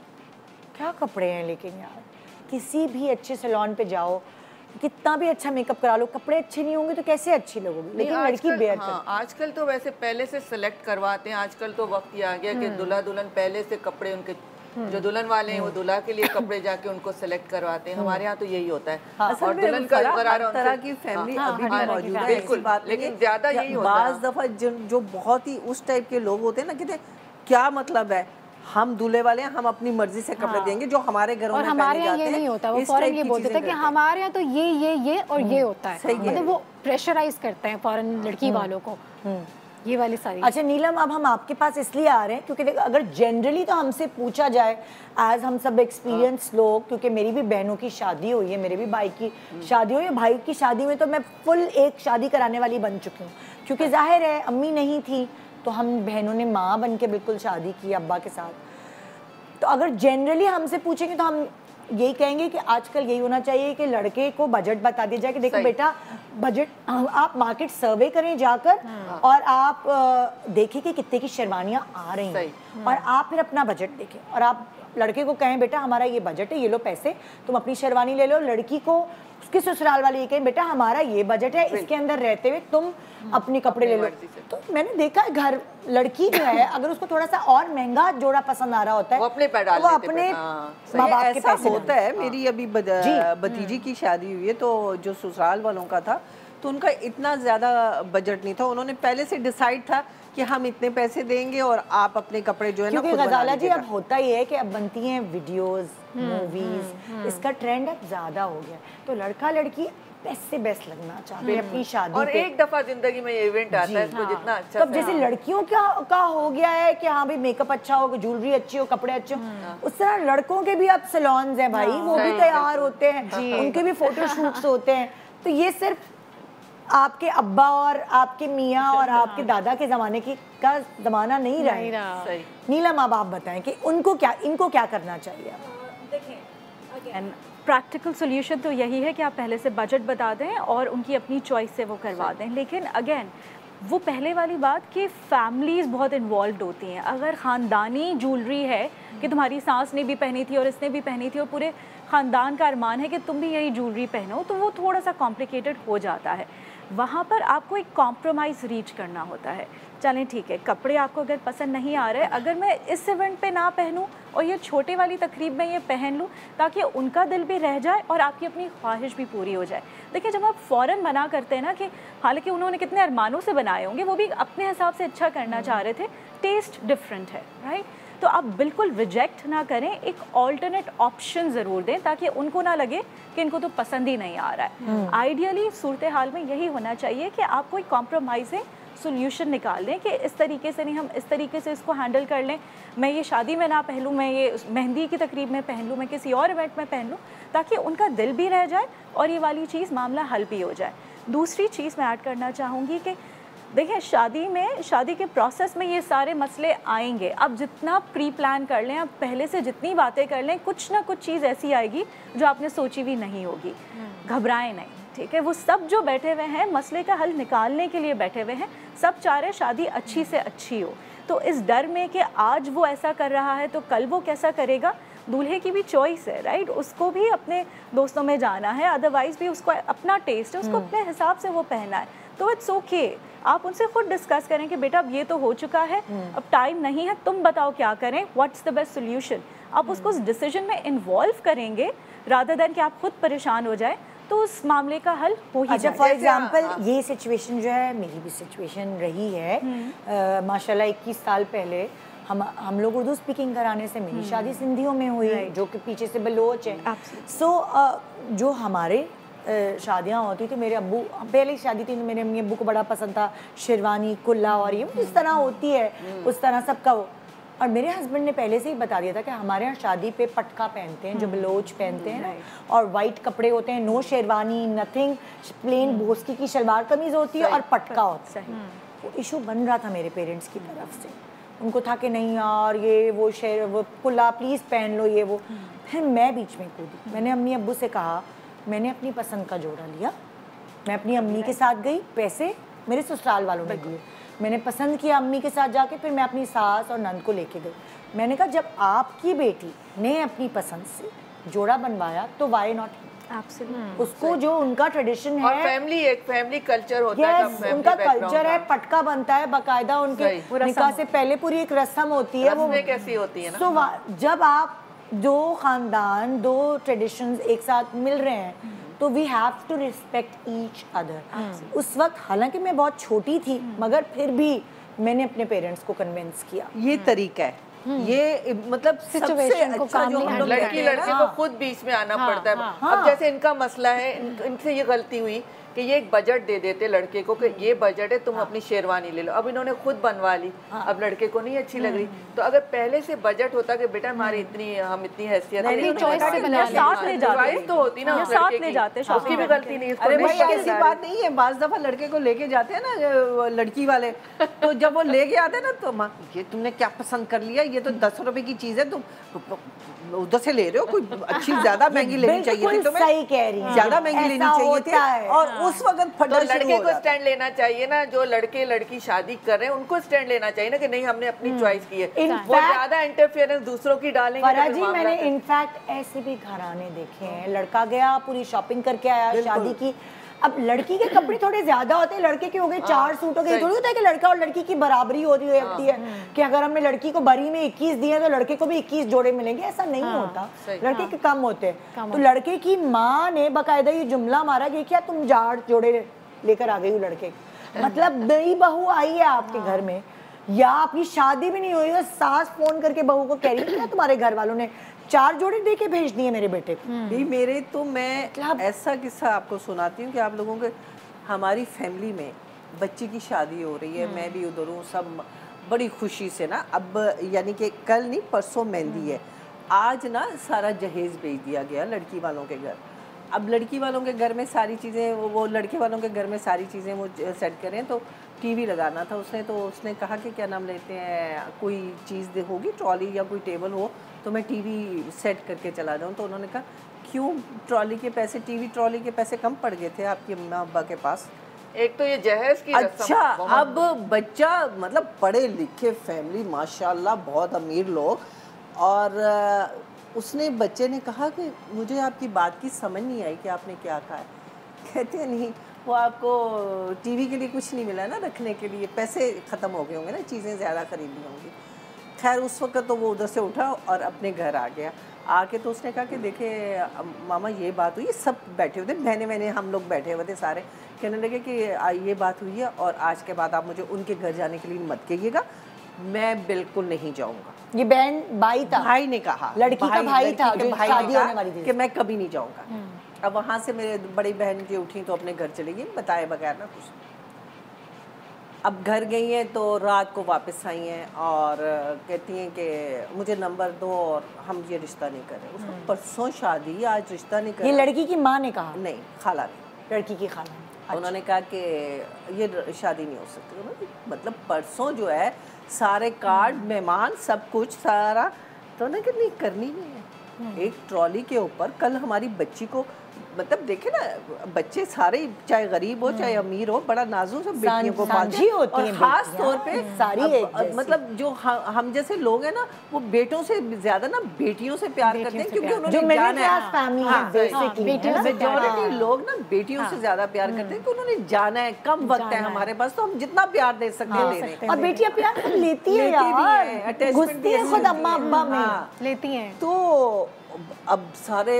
क्या कपड़े हैं लेकिन यार। किसी भी अच्छे सैलून पे जाओ, कितना भी अच्छा मेकअप करा लो, कपड़े अच्छे नहीं होंगे तो कैसे अच्छी लगोगी। लेकिन लड़की बेयर करती है। आजकल तो वैसे पहले से सिलेक्ट करवाते हैं, आजकल तो वक्त ये आ गया कि दूल्हा दुल्हन पहले से कपड़े उनके जो दुल्हन वाले हैं वो दूल्हा के लिए कपड़े जाके उनको सिलेक्ट करवाते हैं। हमारे यहाँ तो यही होता है। और दुल्हन का हर तरह की फैमिली अभी भी मौजूद है, बिल्कुल बात, लेकिन ज्यादा यही होता है। बाज़ दफा जो बहुत ही उस टाइप के लोग होते हैं ना, कहते क्या मतलब है, हम दूल्हे वाले हैं, हम अपनी मर्जी से कपड़े देंगे जो हमारे घरों में हमारे यहाँ ये नहीं होता। वो फौरन ये बोलते थे कि हमारे यहाँ तो ये और ये होता है, मतलब वो प्रेशराइज करते हैं फौरन लड़की वालों को, ये वाली सारी। अच्छा नीलम, अब हम आपके पास इसलिए आ रहे हैं क्योंकि अगर जनरली तो हमसे पूछा जाए एज हम सब एक्सपीरियंस लोग, क्योंकि मेरी भी बहनों की शादी हुई है, मेरे भी भाई की शादी हुई है, भाई की शादी में तो मैं फुल एक शादी कराने वाली बन चुकी हूँ, क्योंकि जाहिर है अम्मी नहीं थी तो हम बहनों ने माँ बन के बिल्कुल शादी की अब्बा के साथ। तो अगर जनरली हमसे पूछेंगे तो हम यही कहेंगे कि आजकल यही होना चाहिए कि लड़के को बजट बता दिया जाए कि देखो बेटा बजट, आप मार्केट सर्वे करें जाकर और आप देखें कि कितने की शेरवानियाँ आ रही हैं और आप फिर अपना बजट देखें और आप लड़के को कहें बेटा हमारा ये बजट है, ये लो पैसे, तुम अपनी शेरवानी ले लो। लड़की को उसके ससुराल वाले ये कहें बेटा हमारा ये बजट है, इसके अंदर रहते हुए तुम अपने कपड़े ले लो। तो मैंने देखा है घर लड़की जो है अगर उसको थोड़ा सा और महंगा जोड़ा पसंद आ रहा होता है वो अपने पे डाल वो देते अपने माँ बाप के पैसे होता है। मेरी अभी भतीजी की शादी हुई है, तो जो ससुराल वालों का था तो उनका इतना ज़्यादा बजट नहीं था, उन्होंने पहले से डिसाइड था कि हम इतने पैसे देंगे और आप अपने कपड़े जो है ना खुद गजाला जी अब होता ही है कि अब बनती हैं वीडियोस, मूवीज, इसका ट्रेंड अब ज्यादा हो गया, तो लड़का लड़की बेस्ट से बेस्ट लगना चाहते हैं अपनी शादी और एक दफा जिंदगी में ये इवेंट आता है, इसको जितना अच्छा तब जैसे लड़कियों का हो गया है कि हाँ भाई मेकअप अच्छा हो, ज्वेलरी अच्छी हो, कपड़े अच्छे हो, उस तरह लड़कों के भी अब सैलून्स हैं भाई, वो भी तैयार होते हैं, उनके भी फोटो शूट्स होते हैं। तो ये सिर्फ आपके अब्बा और आपके मियाँ और आपके दादा के ज़माने की का ज़माना नहीं रहा। नीलम अब आप बताएं कि इनको क्या करना चाहिए। देखिए प्रैक्टिकल सोल्यूशन तो यही है कि आप पहले से बजट बता दें और उनकी अपनी चॉइस से वो करवा दें। लेकिन अगेन वो पहले वाली बात कि फैमिलीज़ बहुत इन्वॉल्व होती हैं। अगर ख़ानदानी ज्वेलरी है कि तुम्हारी सास ने भी पहनी थी और इसने भी पहनी थी और पूरे ख़ानदान का अरमान है कि तुम भी यही ज्वेलरी पहनो, तो वो थोड़ा सा कॉम्प्लिकेटेड हो जाता है। वहाँ पर आपको एक कॉम्प्रोमाइज़ रीच करना होता है। चलें ठीक है, कपड़े आपको अगर पसंद नहीं आ रहे, अगर मैं इस इवेंट पे ना पहनूं और ये छोटे वाली तकरीब में ये पहन लूं ताकि उनका दिल भी रह जाए और आपकी अपनी ख्वाहिश भी पूरी हो जाए। देखिए जब आप फ़ौरन मना करते हैं ना, कि हालांकि उन्होंने कितने अरमानों से बनाए होंगे, वो भी अपने हिसाब से अच्छा करना चाह रहे थे, टेस्ट डिफरेंट है, राइट। तो आप बिल्कुल रिजेक्ट ना करें, एक ऑल्टरनेट ऑप्शन ज़रूर दें ताकि उनको ना लगे कि इनको तो पसंद ही नहीं आ रहा है। आइडियली सूरत हाल में यही होना चाहिए कि आप कोई कॉम्प्रोमाइज़िंग सोल्यूशन निकाल दें कि इस तरीके से नहीं, हम इस तरीके से इसको हैंडल कर लें, मैं ये शादी में ना पहनूँ, मैं ये मेहंदी की तकरीब में पहन लूँ, मैं किसी और इवेंट में पहन लूँ, ताकि उनका दिल भी रह जाए और ये वाली चीज़ मामला हल भी हो जाए। दूसरी चीज़ मैं ऐड करना चाहूँगी कि देखिए शादी के प्रोसेस में ये सारे मसले आएंगे। आप जितना प्री प्लान कर लें, आप पहले से जितनी बातें कर लें, कुछ ना कुछ चीज़ ऐसी आएगी जो आपने सोची भी नहीं होगी। घबराएं नहीं, ठीक है। वो सब जो बैठे हुए हैं मसले का हल निकालने के लिए बैठे हुए हैं, सब चाह रहे शादी अच्छी से अच्छी हो। तो इस डर में कि आज वो ऐसा कर रहा है तो कल वो कैसा करेगा, दूल्हे की भी चॉइस है, राइट। उसको भी अपने दोस्तों में जाना है, अदरवाइज भी उसको अपना टेस्ट है, उसको अपने हिसाब से वो पहना है, तो इट्स ओके। आप उनसे खुद डिस्कस करें कि बेटा अब ये तो हो चुका है, अब टाइम नहीं है, तुम बताओ क्या करें, व्हाट्स द बेस्ट सोल्यूशन। आप उसको उस डिसीजन में इन्वॉल्व करेंगे रादर देन कि आप खुद परेशान हो जाए, तो उस मामले का हल हो ही अच्छा, फॉर एग्जांपल ये सिचुएशन जो है, मेरी भी सिचुएशन रही है। माशाल्लाह 21 साल पहले हम लोग उर्दू स्पीकिंग कराने से मेरी शादी सिंधियों में हुई, जो कि पीछे से बलोच है। सो जो हमारे शादियाँ होती थी, मेरे अब्बू, पहले शादी थी तो मेरे अम्मी अब्बू को बड़ा पसंद था शेरवानी, कुल्ला और ये जिस तरह होती है उस तरह सबका वो। और मेरे हस्बैंड ने पहले से ही बता दिया था कि हमारे यहाँ शादी पे पटका पहनते हैं, जो बलोच पहनते हैं ना, और वाइट कपड़े होते हैं, नो शेरवानी नथिंग, प्लेन बोस्की की शलवार कमीज़ होती है और पटका होता है। वो इशू बन रहा था मेरे पेरेंट्स की तरफ से। उनको था कि नहीं यार ये वो शेर वो कुल्ला प्लीज़ पहन लो ये वो। फिर मैं बीच में कूदी, मैंने अम्मी अब्बू से कहा, मैंने अपनी पसंद का जोड़ा लिया, मैं अपनी अम्मी के साथ गई, पैसे मेरे ससुराल वालों ने दिए, मैंने पसंद किया अम्मी के साथ जाके, फिर मैं अपनी सास और नंद को लेके गई। मैंने कहा जब आपकी बेटी ने अपनी पसंद से जोड़ा बनवाया तो वाई नॉट, उसको जो उनका ट्रेडिशन है, और फैमिली कल्चर होता है, उनका कल्चर है, पटका बनता है बाकायदा, उनके निकाह से पहले पूरी एक रस्म होती है, वो कैसी होती है ना। सो जब आप दो खानदान दो ट्रेडिशंस एक साथ मिल रहे हैं तो we have to respect each other. उस वक्त हालांकि मैं बहुत छोटी थी मगर फिर भी मैंने अपने पेरेंट्स को कन्विंस किया। ये तरीका है, ये मतलब सबसे अच्छा जो हम लोग लड़के को खुद बीच में आना पड़ता है। अब जैसे इनका मसला है, इनसे ये गलती हुई कि ये एक बजट दे देते लड़के को कि ये बजट है तुम अपनी शेरवानी ले लो, अब इन्होंने खुद बनवा ली, अब लड़के को नहीं अच्छी लग रही। तो अगर पहले से बजट होता कि बेटा हमारी हम इतनी हैसियत तो होती ना, साथ ले जाते, उसकी भी गलती नहीं। अरे भाई ऐसी बात नहीं है, बाज दफा लड़के को लेके जाते हैं ना लड़की वाले, तो जब वो लेके आते हैं ना तो माँ ये तुमने क्या पसंद कर लिया, ये तो 10 रुपए की चीज है, तुम उधर से ले रहे हो, कोई अच्छी ज्यादा महंगी लेनी चाहिए थी तुम्हें, सही कह रही है, ज्यादा महंगी लेनी चाहिए थी। और उस वक्त तो लड़के को स्टैंड लेना चाहिए ना, जो लड़के लड़की शादी कर रहे हैं उनको स्टैंड लेना चाहिए ना कि नहीं हमने अपनी चॉइस की है। वो ज्यादा इंटरफेरेंस दूसरों की डालेंगे। फराजी मैंने इनफैक्ट ऐसे भी घराने देखे हैं, लड़का गया पूरी शॉपिंग करके आया शादी की, अब लड़की के कपड़े थोड़े ज्यादा होते हैं, लड़के के हो गए 4 सूट हो गए, थोड़ी होता है कि लड़का और लड़की की बराबरी हो रही होती है कि अगर हमने लड़की को बरी में 21 दिए तो लड़के को भी 21 जोड़े मिलेंगे, ऐसा नहीं होता, लड़के के कम होते हैं। तो लड़के की माँ ने बाकायदा ये जुमला मारा कि क्या तुम 4 जोड़े लेकर आ गई हो लड़के, मतलब नई बहू आई है आपके घर में या आपकी शादी भी नहीं हुई है, सास फोन करके बहू को कह रही है तुम्हारे घर वालों ने 4 जोड़े दे के भेज दिए मेरे बेटे को। नहीं मेरे तो मैं ऐसा किस्सा आपको सुनाती हूँ कि आप लोगों के, हमारी फैमिली में बच्चे की शादी हो रही है, मैं भी उधर हूँ, सब बड़ी खुशी से ना, अब यानी कि कल नहीं परसों मेहंदी है, आज ना सारा जहेज भेज दिया गया लड़की वालों के घर। अब लड़की वालों के घर में सारी चीज़ें, वो लड़के वालों के घर में सारी चीज़ें वो सेट करें, तो टीवी लगाना था उसने, तो उसने कहा कि क्या नाम लेते हैं, कोई चीज़ होगी ट्रॉली या कोई टेबल हो तो मैं टीवी सेट करके चला जाऊँ। तो उन्होंने कहा क्यों, ट्रॉली के पैसे, टीवी ट्रॉली के पैसे कम पड़ गए थे आपकी अम्मा अब्बा के पास। एक तो ये जहेज की अच्छा, अब बच्चा मतलब पढ़े लिखे फैमिली माशाल्लाह, बहुत अमीर लोग, और उसने बच्चे ने कहा कि मुझे आपकी बात की समझ नहीं आई कि आपने क्या कहा है। कहते हैं नहीं, वो आपको टीवी के लिए कुछ नहीं मिला ना रखने के लिए, पैसे ख़त्म हो गए होंगे ना, चीज़ें ज़्यादा ख़रीदनी होंगी। खैर उस वक्त तो वो उधर से उठा और अपने घर आ गया। आके तो उसने कहा कि देखिए मामा ये बात हुई, सब बैठे हुए थे, बहने बहने हम लोग बैठे हुए थे सारे, कहने लगे कि ये बात हुई है और आज के बाद आप मुझे उनके घर जाने के लिए मत कहिएगा, मैं बिल्कुल नहीं जाऊँगा। ये बहन भाई था, भाई ने कहा, लड़की का भाई था जो शादी होने वाली थी कि मैं कभी नहीं जाऊँगा। अब वहाँ से मेरे बड़ी बहन की उठी तो अपने घर चली गई बताए बगैर ना कुछ। अब घर गई हैं तो रात को वापस आई हैं और कहती हैं कि मुझे नंबर दो और हम ये रिश्ता नहीं कर रहे। उसको परसों शादी, आज रिश्ता नहीं कर। ये लड़की की माँ ने कहा? नहीं, खाला ने, लड़की की खाला ने। अच्छा। उन्होंने कहा कि ये शादी नहीं हो सकती। मतलब परसों जो है सारे कार्ड, मेहमान, सब कुछ सारा, तो उन्होंने कहा नहीं करनी नहीं है। एक ट्रॉली के ऊपर कल हमारी बच्ची को, मतलब देखे ना, बच्चे सारे चाहे गरीब हो चाहे अमीर हो, बड़ा नाजुक सब बेटियों को पालते हैं, और खास तौर पे सारी मतलब जो हम जैसे लोग हैं ना, वो बेटों से ज्यादा ना बेटियों से प्यार करते हैं, क्योंकि उन्होंने जाना है। मेजॉरिटी लोग ना बेटियों से ज्यादा प्यार करते हैं कि उन्होंने जाना है, कम वक्त है हमारे पास, तो हम जितना प्यार दे सकते हैं दे रहे हैं। और बेटियां प्यार लेती है यार, घुसती है खुद अम्मा अब्बा में, लेती हैं। तो अब सारे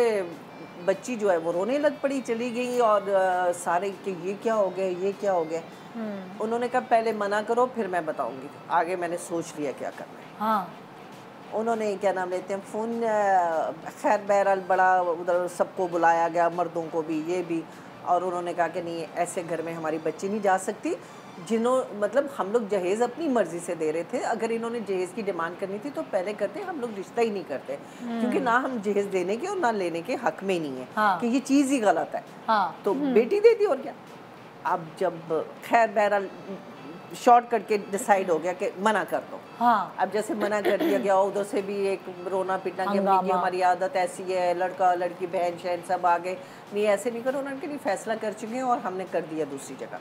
बच्ची जो है वो रोने लग पड़ी, चली गई, और सारे कि ये क्या हो गया, ये क्या हो गया। उन्होंने कहा पहले मना करो फिर मैं बताऊंगी, आगे मैंने सोच लिया क्या करना है। हाँ। उन्होंने क्या नाम लेते हैं फ़ोन, खैर बहरहाल बड़ा उधर सबको बुलाया गया, मर्दों को भी, ये भी, और उन्होंने कहा कि नहीं ऐसे घर में हमारी बच्ची नहीं जा सकती, मतलब हम लोग जहेज़ अपनी मर्जी से दे रहे थे, अगर इन्होंने जहेज़ की डिमांड करनी थी तो पहले करते, हम लोग रिश्ता ही नहीं करते, क्योंकि ना हम जहेज़ देने के और ना लेने के हक में नहीं है। हाँ। कि ये चीज़ ही गलत है। हाँ। तो बेटी दे दी और क्या। अब जब खैर बहरहाल शॉर्ट करके डिसाइड हो गया कि मना कर दो। हाँ। अब जैसे मना कर दिया गया, उधर से भी एक रोना पीटना कि हमारी आदत ऐसी है, लड़का लड़की बहन शहन सब आ गए, नहीं ऐसे नहीं करो। उन्होंने कहा फैसला कर चुके हैं और हमने कर दिया दूसरी जगह।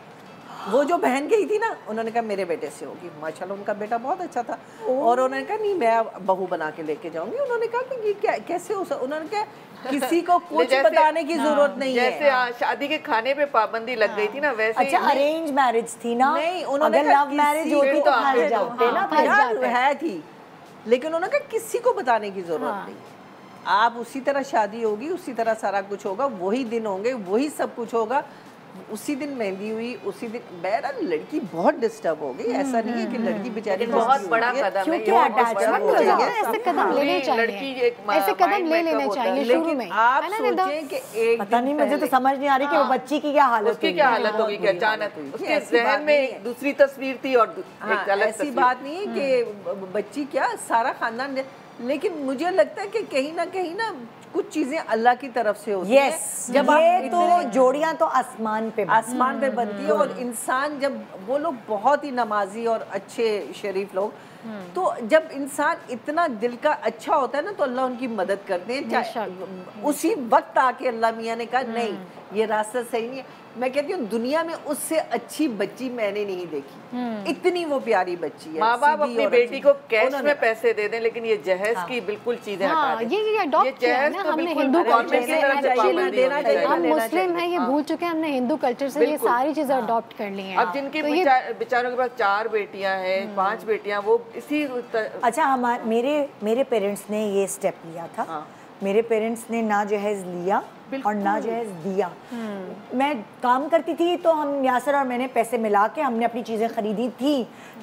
वो जो बहन गई थी ना, उन्होंने कहा मेरे बेटे से होगी। माशाल्लाह उनका बेटा बहुत अच्छा था और उन्होंने कहा नहीं मैं बहू बना के लेके जाऊंगी। उन्होंने कहा कि ये क्या कैसे हो सकता, उन्होंने कहा किसी को कुछ बताने की जरूरत नहीं है। जैसे शादी के खाने पे पाबंदी लग गई थी ना, वैसे अच्छा अरेंज मैरिज थी ना? नहीं, उन्होंने अगर लव मैरिज होती तो फंस जाते ना, है थी, लेकिन उन्होंने कहा किसी को बताने की जरूरत नहीं। आप उसी तरह शादी होगी, उसी तरह सारा कुछ होगा, वही दिन होंगे, वही सब कुछ होगा। उसी दिन मेहंदी हुई, उसी दिन बहरहाल लड़की बहुत डिस्टर्ब हो गई। ऐसा नहीं है कि लड़की बेचारी बहुत बड़ा कदम है, क्योंकि अटैचमेंट हो जाता है, ऐसे कदम लेने चाहिए, ऐसे कदम ले लेने चाहिए शुरू में। आप सोचें कि एक पता नहीं, मुझे तो समझ नहीं आ रही कि वो बच्ची की क्या हालत उसकी क्या हालत होगी कि अचानक उसके जहन में एक दूसरी तस्वीर थी और एक अलग ऐसी बात नहीं है कि बच्ची क्या सारा खानदान। लेकिन मुझे लगता है कि कहीं ना कुछ चीजें अल्लाह की तरफ से होती हैं। जब ये तो जोड़ियां तो आसमान पे बनती है और इंसान जब वो लोग बहुत ही नमाजी और अच्छे शरीफ लोग, तो जब इंसान इतना दिल का अच्छा होता है ना तो अल्लाह उनकी मदद करते हैं। उसी वक्त आके अल्लाह मियाँ ने कहा नहीं ये रास्ता सही नहीं है। मैं कहती हूँ दुनिया में उससे अच्छी बच्ची मैंने नहीं देखी, इतनी वो प्यारी बच्ची है। माँ बाप अपनी बेटी को कैश में पैसे दे दें, लेकिन ये जहेज की बिल्कुल चीजें हटा दें। ये अडॉप्ट किया है ना हमने हिंदू कल्चर से, एक्चुअली हम मुस्लिम हैं ये भूल चुके हैं, हमने हिंदू कल्चर से ये सारी चीजें अडॉप्ट कर ली हैं। अब जिनके बेचारों के पास 4 बेटियां हैं, 5 बेटियां, वो इसी अच्छा मेरे पेरेंट्स ने ये स्टेप लिया था। मेरे पेरेंट्स ने ना जहेज लिया और ना जहेज दिया। मैं काम करती थी तो हम यासर और मैंने पैसे मिला के हमने अपनी चीज़ें खरीदी थी,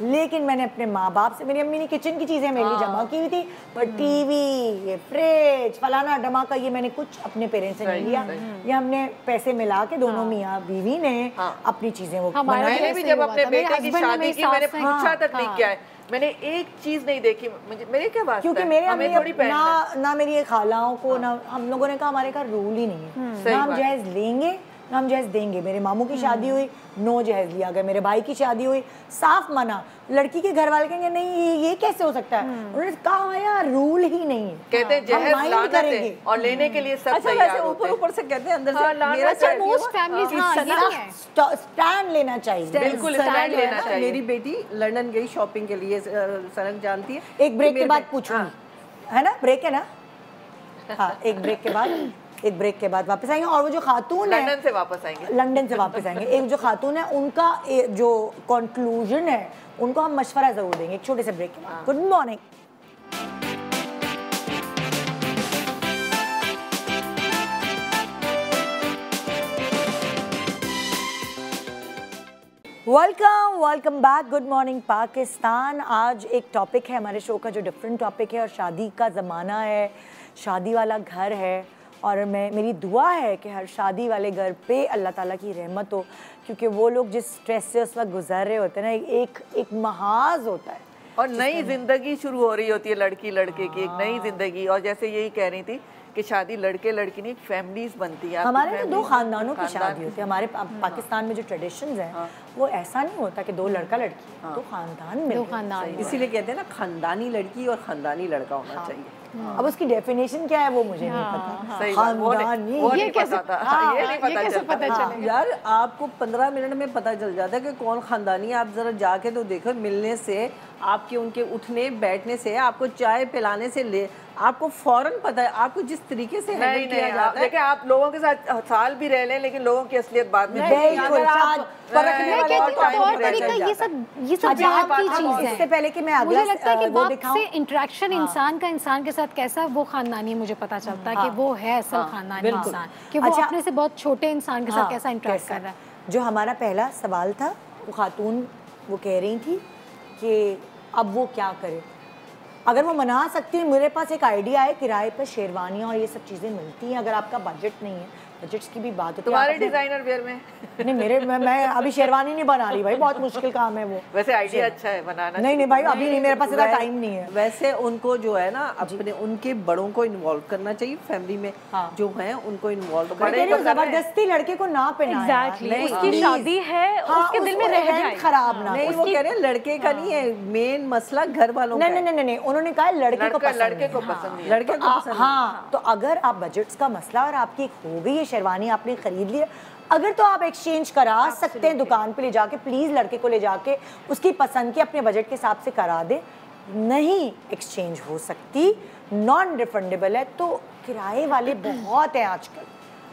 लेकिन मैंने अपने माँ बाप से, मेरी अम्मी ने किचन की चीज़ें मेरे लिए जमा की हुई थी, पर टीवी, ये फ्रिज, फलाना धमाका, ये मैंने कुछ अपने पेरेंट्स से नहीं लिया। ये हमने पैसे मिला के दोनों मियाँ बीवी ने अपनी चीज़ें वो। मैंने भी जब अपने बेटे की शादी की मैंने पूछा तक नहीं किया है, मैंने एक चीज नहीं देखी। मेरे क्या बात, क्योंकि मेरे ना मेरी खालाओं को ना हम लोगों ने कहा हमारे घर रूल ही नहीं है, ना हम जहेज लेंगे ना हम जहेज देंगे। मेरे मामू की शादी हुई, नो जहेज लिया गया। मेरे भाई की शादी हुई, साफ मना। लड़की के घर वाले कहेंगे नहीं ये कैसे हो सकता है। उन्होंने कहा यार रूल ही नहीं है, कहते हैं जहेज लानत है और लेने के लिए सब तैयार होते हैं। ऊपर से कहते हैं अंदर से मेरा मोस्ट फैमिलीज स्टैंड लेना चाहिए, बिल्कुल स्टैंड लेना चाहिए। मेरी बेटी लंदन गई शॉपिंग के लिए, सरंग जानती है। एक ब्रेक के बाद पूछूंगी, है ना? ब्रेक है ना? हाँ, एक ब्रेक के बाद वापस आएंगे। और वो जो खातून है लंदन से वापस आएंगे, एक जो खातून है उनका जो कंक्लूजन है उनको हम मशवरा जरूर देंगे एक छोटे से ब्रेक के बाद। Good morning. Welcome back. Good morning Pakistan. आज एक टॉपिक है हमारे शो का जो डिफरेंट टॉपिक है, और शादी का ज़माना है, शादी वाला घर है, और मेरी दुआ है कि हर शादी वाले घर पे अल्लाह ताला की रहमत हो, क्योंकि वो लोग जिस स्ट्रेस से उस वक्त गुजर रहे होते हैं ना, एक महाज होता है और नई जिंदगी शुरू हो रही होती है लड़की लड़के की, एक नई जिंदगी। और जैसे यही कह रही थी कि शादी लड़के लड़की नहीं, फैमिलीज बनती है। हमारे तो 2 खानदानों की शादी होती है। हमारे पाकिस्तान में जो ट्रेडिशंस हैं वो ऐसा नहीं होता कि 2 लड़का लड़की, 2 खानदान में। इसीलिए कहते हैं ना खानदानी लड़की और खानदानी लड़का होना चाहिए। अब उसकी डेफिनेशन क्या है वो मुझे नहीं पता। खानदानी ये कैसे पता चलेगा यार? आपको 15 मिनट में पता चल जाता है कि कौन खानदानी है। आप जरा जाके तो देखो, मिलने से, आपके उनके उठने बैठने से, आपको चाय पिलाने से ले, आपको फौरन पता है आपको जिस तरीके से हैंडल किया जाता है। देखिए आप लोगों के साथ साल भी रह लें, लेकिन लोगों की असलियत बाद में इससे पहले कि मैं अगला, मुझे लगता है कि बाप से इंटरेक्शन इंसान का इंसान के साथ कैसा वो खानदानी मुझे पता चलता है कि वो है असल खानदानी इंसान, कि वो अपने से बहुत छोटे इंसान के साथ कैसा इंटरेक्ट कर रहा है। जो हमारा पहला सवाल था, वो खातून वो कह रही थी कि अब वो क्या करे, अगर वो मना सकती है। मेरे पास एक आइडिया है, किराए पर शेरवानियाँ और ये सब चीज़ें मिलती हैं। अगर आपका बजट नहीं है बजट्स की भी बात होती है। तुम्हारे डिजाइनर वेयर में नहीं मेरे मैं अभी शेरवानी नहीं बना रही भाई, बहुत मुश्किल काम है वो। वैसे आइडिया अच्छा है बनाना। नहीं भाई अभी नहीं, मेरे पास इतना टाइम नहीं है। वैसे उनको जो है ना अपने उनके बड़ों को इन्वॉल्व करना चाहिए, फैमिली में जो है उनको इन्वॉल्व करना। जबरदस्ती लड़के को ना पहनाएं। एग्जैक्टली, उसकी शादी है उसके दिल में रह जाए, खराब ना। नहीं वो कह रहे हैं लड़के का नहीं है मेन मसला, घर वालों का। नहीं उन्होंने कहा लड़के को पसंद नहीं, लड़के को पसंद। हाँ तो अगर आप बजट्स का मसला और आपकी हो गई है शेरवानी, आपने खरीद ली, अगर तो आप एक्सचेंज करा सकते हैं दुकान पे ले जाके, प्लीज लड़के को ले जाके उसकी पसंद की अपने बजट के हिसाब से करा दे। नहीं एक्सचेंज हो सकती, नॉन रिफंडेबल है, तो किराए वाले बहुत हैं आजकल।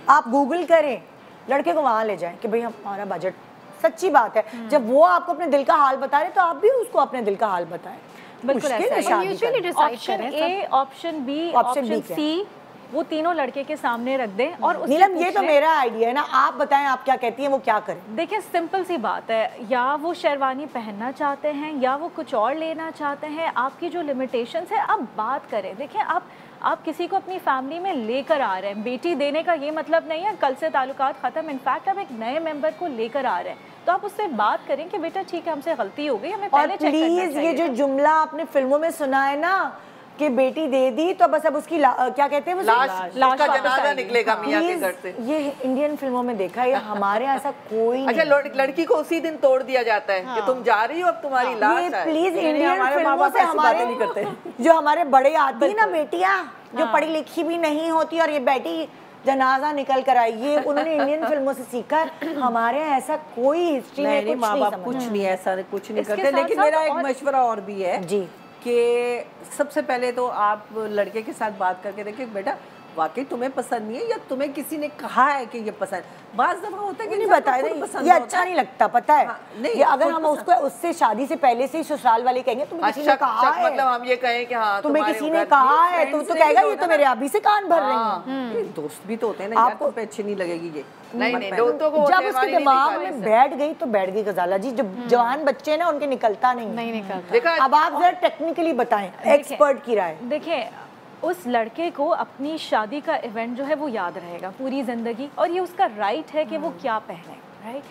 आप गूगल करें, लड़के को वहां ले जाएं कि भाई हमारा बजट, सच्ची बात है जब वो आपको अपने दिल का हाल बता रहे तो आप भी उसको अपने दिल का हाल बताएं। बिल्कुल ऐसा है। यूजुअली डिसाइड करें ए, ऑप्शन बी, ऑप्शन सी, वो तीनों लड़के के सामने रख दें और उससे नीलम ये तो मेरा आइडिया है ना, आप बताएं आप क्या कहती हैं, वो क्या करें। देखिए सिंपल सी बात है, या वो शेरवानी पहनना चाहते हैं या वो कुछ और लेना चाहते हैं, आपकी जो लिमिटेशंस है आप बात करें। देखिए आप किसी को अपनी फैमिली में लेकर आ रहे हैं, बेटी देने का ये मतलब नहीं है कल से ताल्लुकात ख़त्म। इनफैक्ट आप एक नए मेंबर को लेकर आ रहे हैं तो आप उससे बात करें कि बेटा ठीक है हमसे गलती हो गई, हमें पहले चेक करना चाहिए। प्लीज ये जो जुमला आपने फिल्मों में सुना है ना कि बेटी दे दी तो बस अब उसकी क्या कहते हैं, लाश का जनाजा निकलेगा मियां के घर से। ये इंडियन फिल्मों में देखा है, हमारे यहाँ ऐसा कोई अच्छा लड़की को उसी दिन तोड़ दिया जाता है कि तुम जा रही हो अब तुम्हारी लाश है। प्लीज इंडियन फिल्मों से हमारे नहीं करते जो हमारे बड़े आती है ना बेटियां जो पढ़ी लिखी भी नहीं होती और ये बेटी जनाजा निकल कर आई, ये उन्होंने इंडियन फिल्मों से सीखा। हमारे यहाँ ऐसा कोई हिस्ट्री में माँ बाप कुछ नहीं ऐसा कुछ नहीं करते। लेकिन मेरा एक मशवरा और भी है जी कि सबसे पहले तो आप लड़के के साथ बात करके देखिए बेटा वाकई तुम्हें पसंद नहीं है या तुम्हें किसी ने कहा है कि ये पसंद। बात दफा होता है कि नहीं बताया ये अच्छा नहीं लगता, पता है नहीं, ये अगर हम उसको उससे शादी से पहले से ही ससुराल वाले कहेंगे तुम्हें किसी ने कहा है, मतलब हम ये कहें कि हाँ तुम्हें किसी ने कहा है, तो कहेगा ये तो मेरे अभी से कान भर रही है। दोस्त भी तो होते हैं ना, आपको अच्छी नहीं लगेगी ये। नहीं दोस्तों को जब उसके दिमाग में बैठ गई तो बैठ गई गजाला जी। जब जवान बच्चे हैं ना उनके निकलता नहीं निकलता। अब आप जरा टेक्निकली बताएं, एक्सपर्ट की राय। देखिए उस लड़के को अपनी शादी का इवेंट जो है वो याद रहेगा पूरी ज़िंदगी, और ये उसका राइट है कि वो क्या पहने, राइट।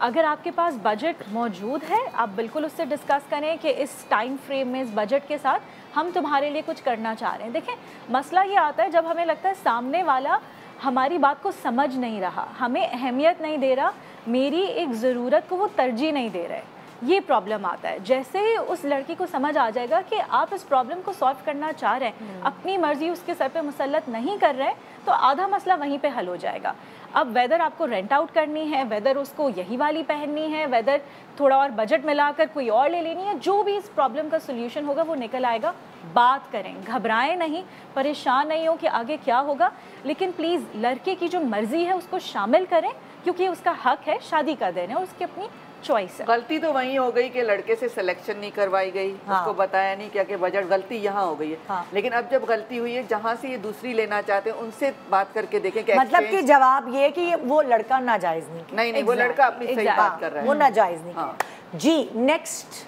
अगर आपके पास बजट मौजूद है आप बिल्कुल उससे डिस्कस करें कि इस टाइम फ्रेम में इस बजट के साथ हम तुम्हारे लिए कुछ करना चाह रहे हैं। देखें मसला ये आता है जब हमें लगता है सामने वाला हमारी बात को समझ नहीं रहा, हमें अहमियत नहीं दे रहा, मेरी एक ज़रूरत को वो तरजीह नहीं दे रहे, ये प्रॉब्लम आता है। जैसे ही उस लड़की को समझ आ जाएगा कि आप इस प्रॉब्लम को सॉल्व करना चाह रहे हैं, अपनी मर्जी उसके सर पे मुसल्लत नहीं कर रहे, तो आधा मसला वहीं पे हल हो जाएगा। अब वेदर आपको रेंट आउट करनी है, वेदर उसको यही वाली पहननी है, वेदर थोड़ा और बजट मिलाकर कोई और ले लेनी है, जो भी इस प्रॉब्लम का सोल्यूशन होगा वो निकल आएगा। बात करें, घबराएं नहीं, परेशान नहीं हो कि आगे क्या होगा, लेकिन प्लीज़ लड़के की जो मर्ज़ी है उसको शामिल करें क्योंकि उसका हक है, शादी का दिन है, उसकी अपनी चॉइस है। गलती तो वहीं हो गई कि लड़के से सिलेक्शन नहीं करवाई गई, उसको बताया नहीं क्या कि बजट, गलती यहाँ हो गई है। लेकिन अब जब गलती हुई है जहाँ से ये दूसरी लेना चाहते हैं उनसे बात करके देखें कि मतलब कि जवाब ये है कि वो लड़का नाजायज नहीं, वो लड़का अपनी सही बात कर रहा है, वो नाजायज नहीं। जी नेक्स्ट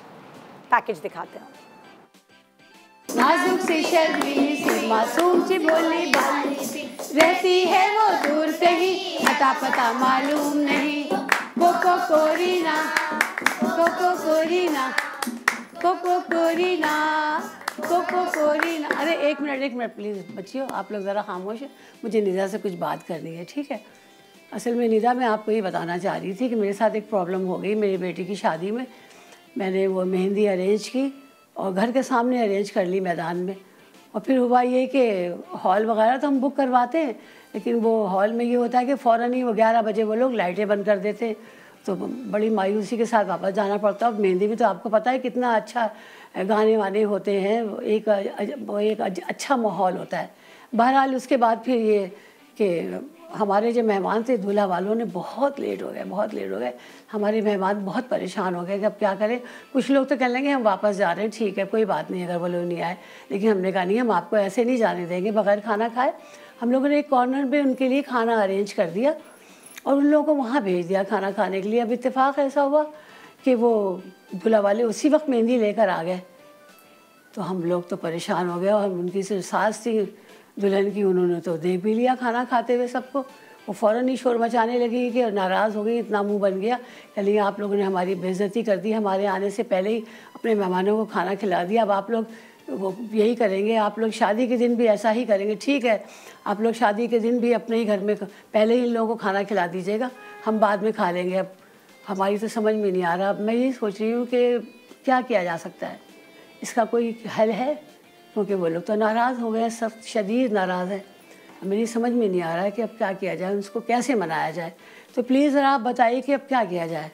पैकेज दिखाते हैं। नाजुक से शर्मीली सी मासूम सी भोली भाली रहती है वो दूर कहीं, अता पता मालूम नहीं। कोको कोरीना कोको कोरीना कोको कोरीना कोको कोरीना। अरे एक मिनट प्लीज़ बच्चियों, आप लोग ज़रा खामोश हैं, मुझे निदा से कुछ बात करनी है, ठीक है। असल में निदा मैं आपको ये बताना चाह रही थी कि मेरे साथ एक प्रॉब्लम हो गई मेरी बेटी की शादी में। मैंने वो मेहंदी अरेंज की और घर के सामने अरेंज कर ली मैदान में, और फिर हुआ ये कि हॉल वगैरह तो हम बुक करवाते हैं, लेकिन वो हॉल में ये होता है कि फ़ौरन ही वो 11 बजे वो लोग लाइटें बंद कर देते हैं, तो बड़ी मायूसी के साथ वापस जाना पड़ता है। मेहंदी भी तो आपको पता है कितना अच्छा गाने वाने होते हैं, एक अच्छा माहौल होता है। बहरहाल उसके बाद फिर ये कि हमारे जो मेहमान थे दूल्हा वालों ने बहुत लेट हो गए। हमारे मेहमान बहुत परेशान हो गए कि अब क्या करें। कुछ लोग तो कहने लगे हम वापस जा रहे हैं, ठीक है कोई बात नहीं अगर वो लोग नहीं आए, लेकिन हमने कहा नहीं हम आपको ऐसे नहीं जाने देंगे बगैर खाना खाए। हम लोगों ने एक कॉर्नर पे उनके लिए खाना अरेंज कर दिया और उन लोगों को वहाँ भेज दिया खाना खाने के लिए। अब इत्तेफाक ऐसा हुआ कि वो दूल्हा वाले उसी वक्त मेहंदी लेकर आ गए, तो हम लोग तो परेशान हो गए। और उनकी सास थी दुल्हन की, उन्होंने तो दे भी लिया खाना खाते हुए सबको। वो फ़ौरन ही शोर मचाने लगी कि नाराज़ हो गई, इतना मुंह बन गया, चलिए आप लोगों ने हमारी बेइज्जती कर दी, हमारे आने से पहले ही अपने मेहमानों को खाना खिला दिया, अब आप लोग वो यही करेंगे, आप लोग शादी के दिन भी ऐसा ही करेंगे। ठीक है, आप लोग शादी के दिन भी अपने ही घर में पहले ही इन लोगों को खाना खिला दीजिएगा, हम बाद में खा लेंगे। अब हमारी तो समझ में नहीं आ रहा। अब मैं यही सोच रही हूँ कि क्या किया जा सकता है, इसका कोई हल है? क्योंकि वो लोग तो नाराज़ हो गए, सब शदीद नाराज़ हैं। मेरी समझ में नहीं आ रहा है कि अब क्या किया जाए, उसको कैसे मनाया जाए। तो प्लीज़ ज़रा आप बताइए कि अब क्या किया जाए।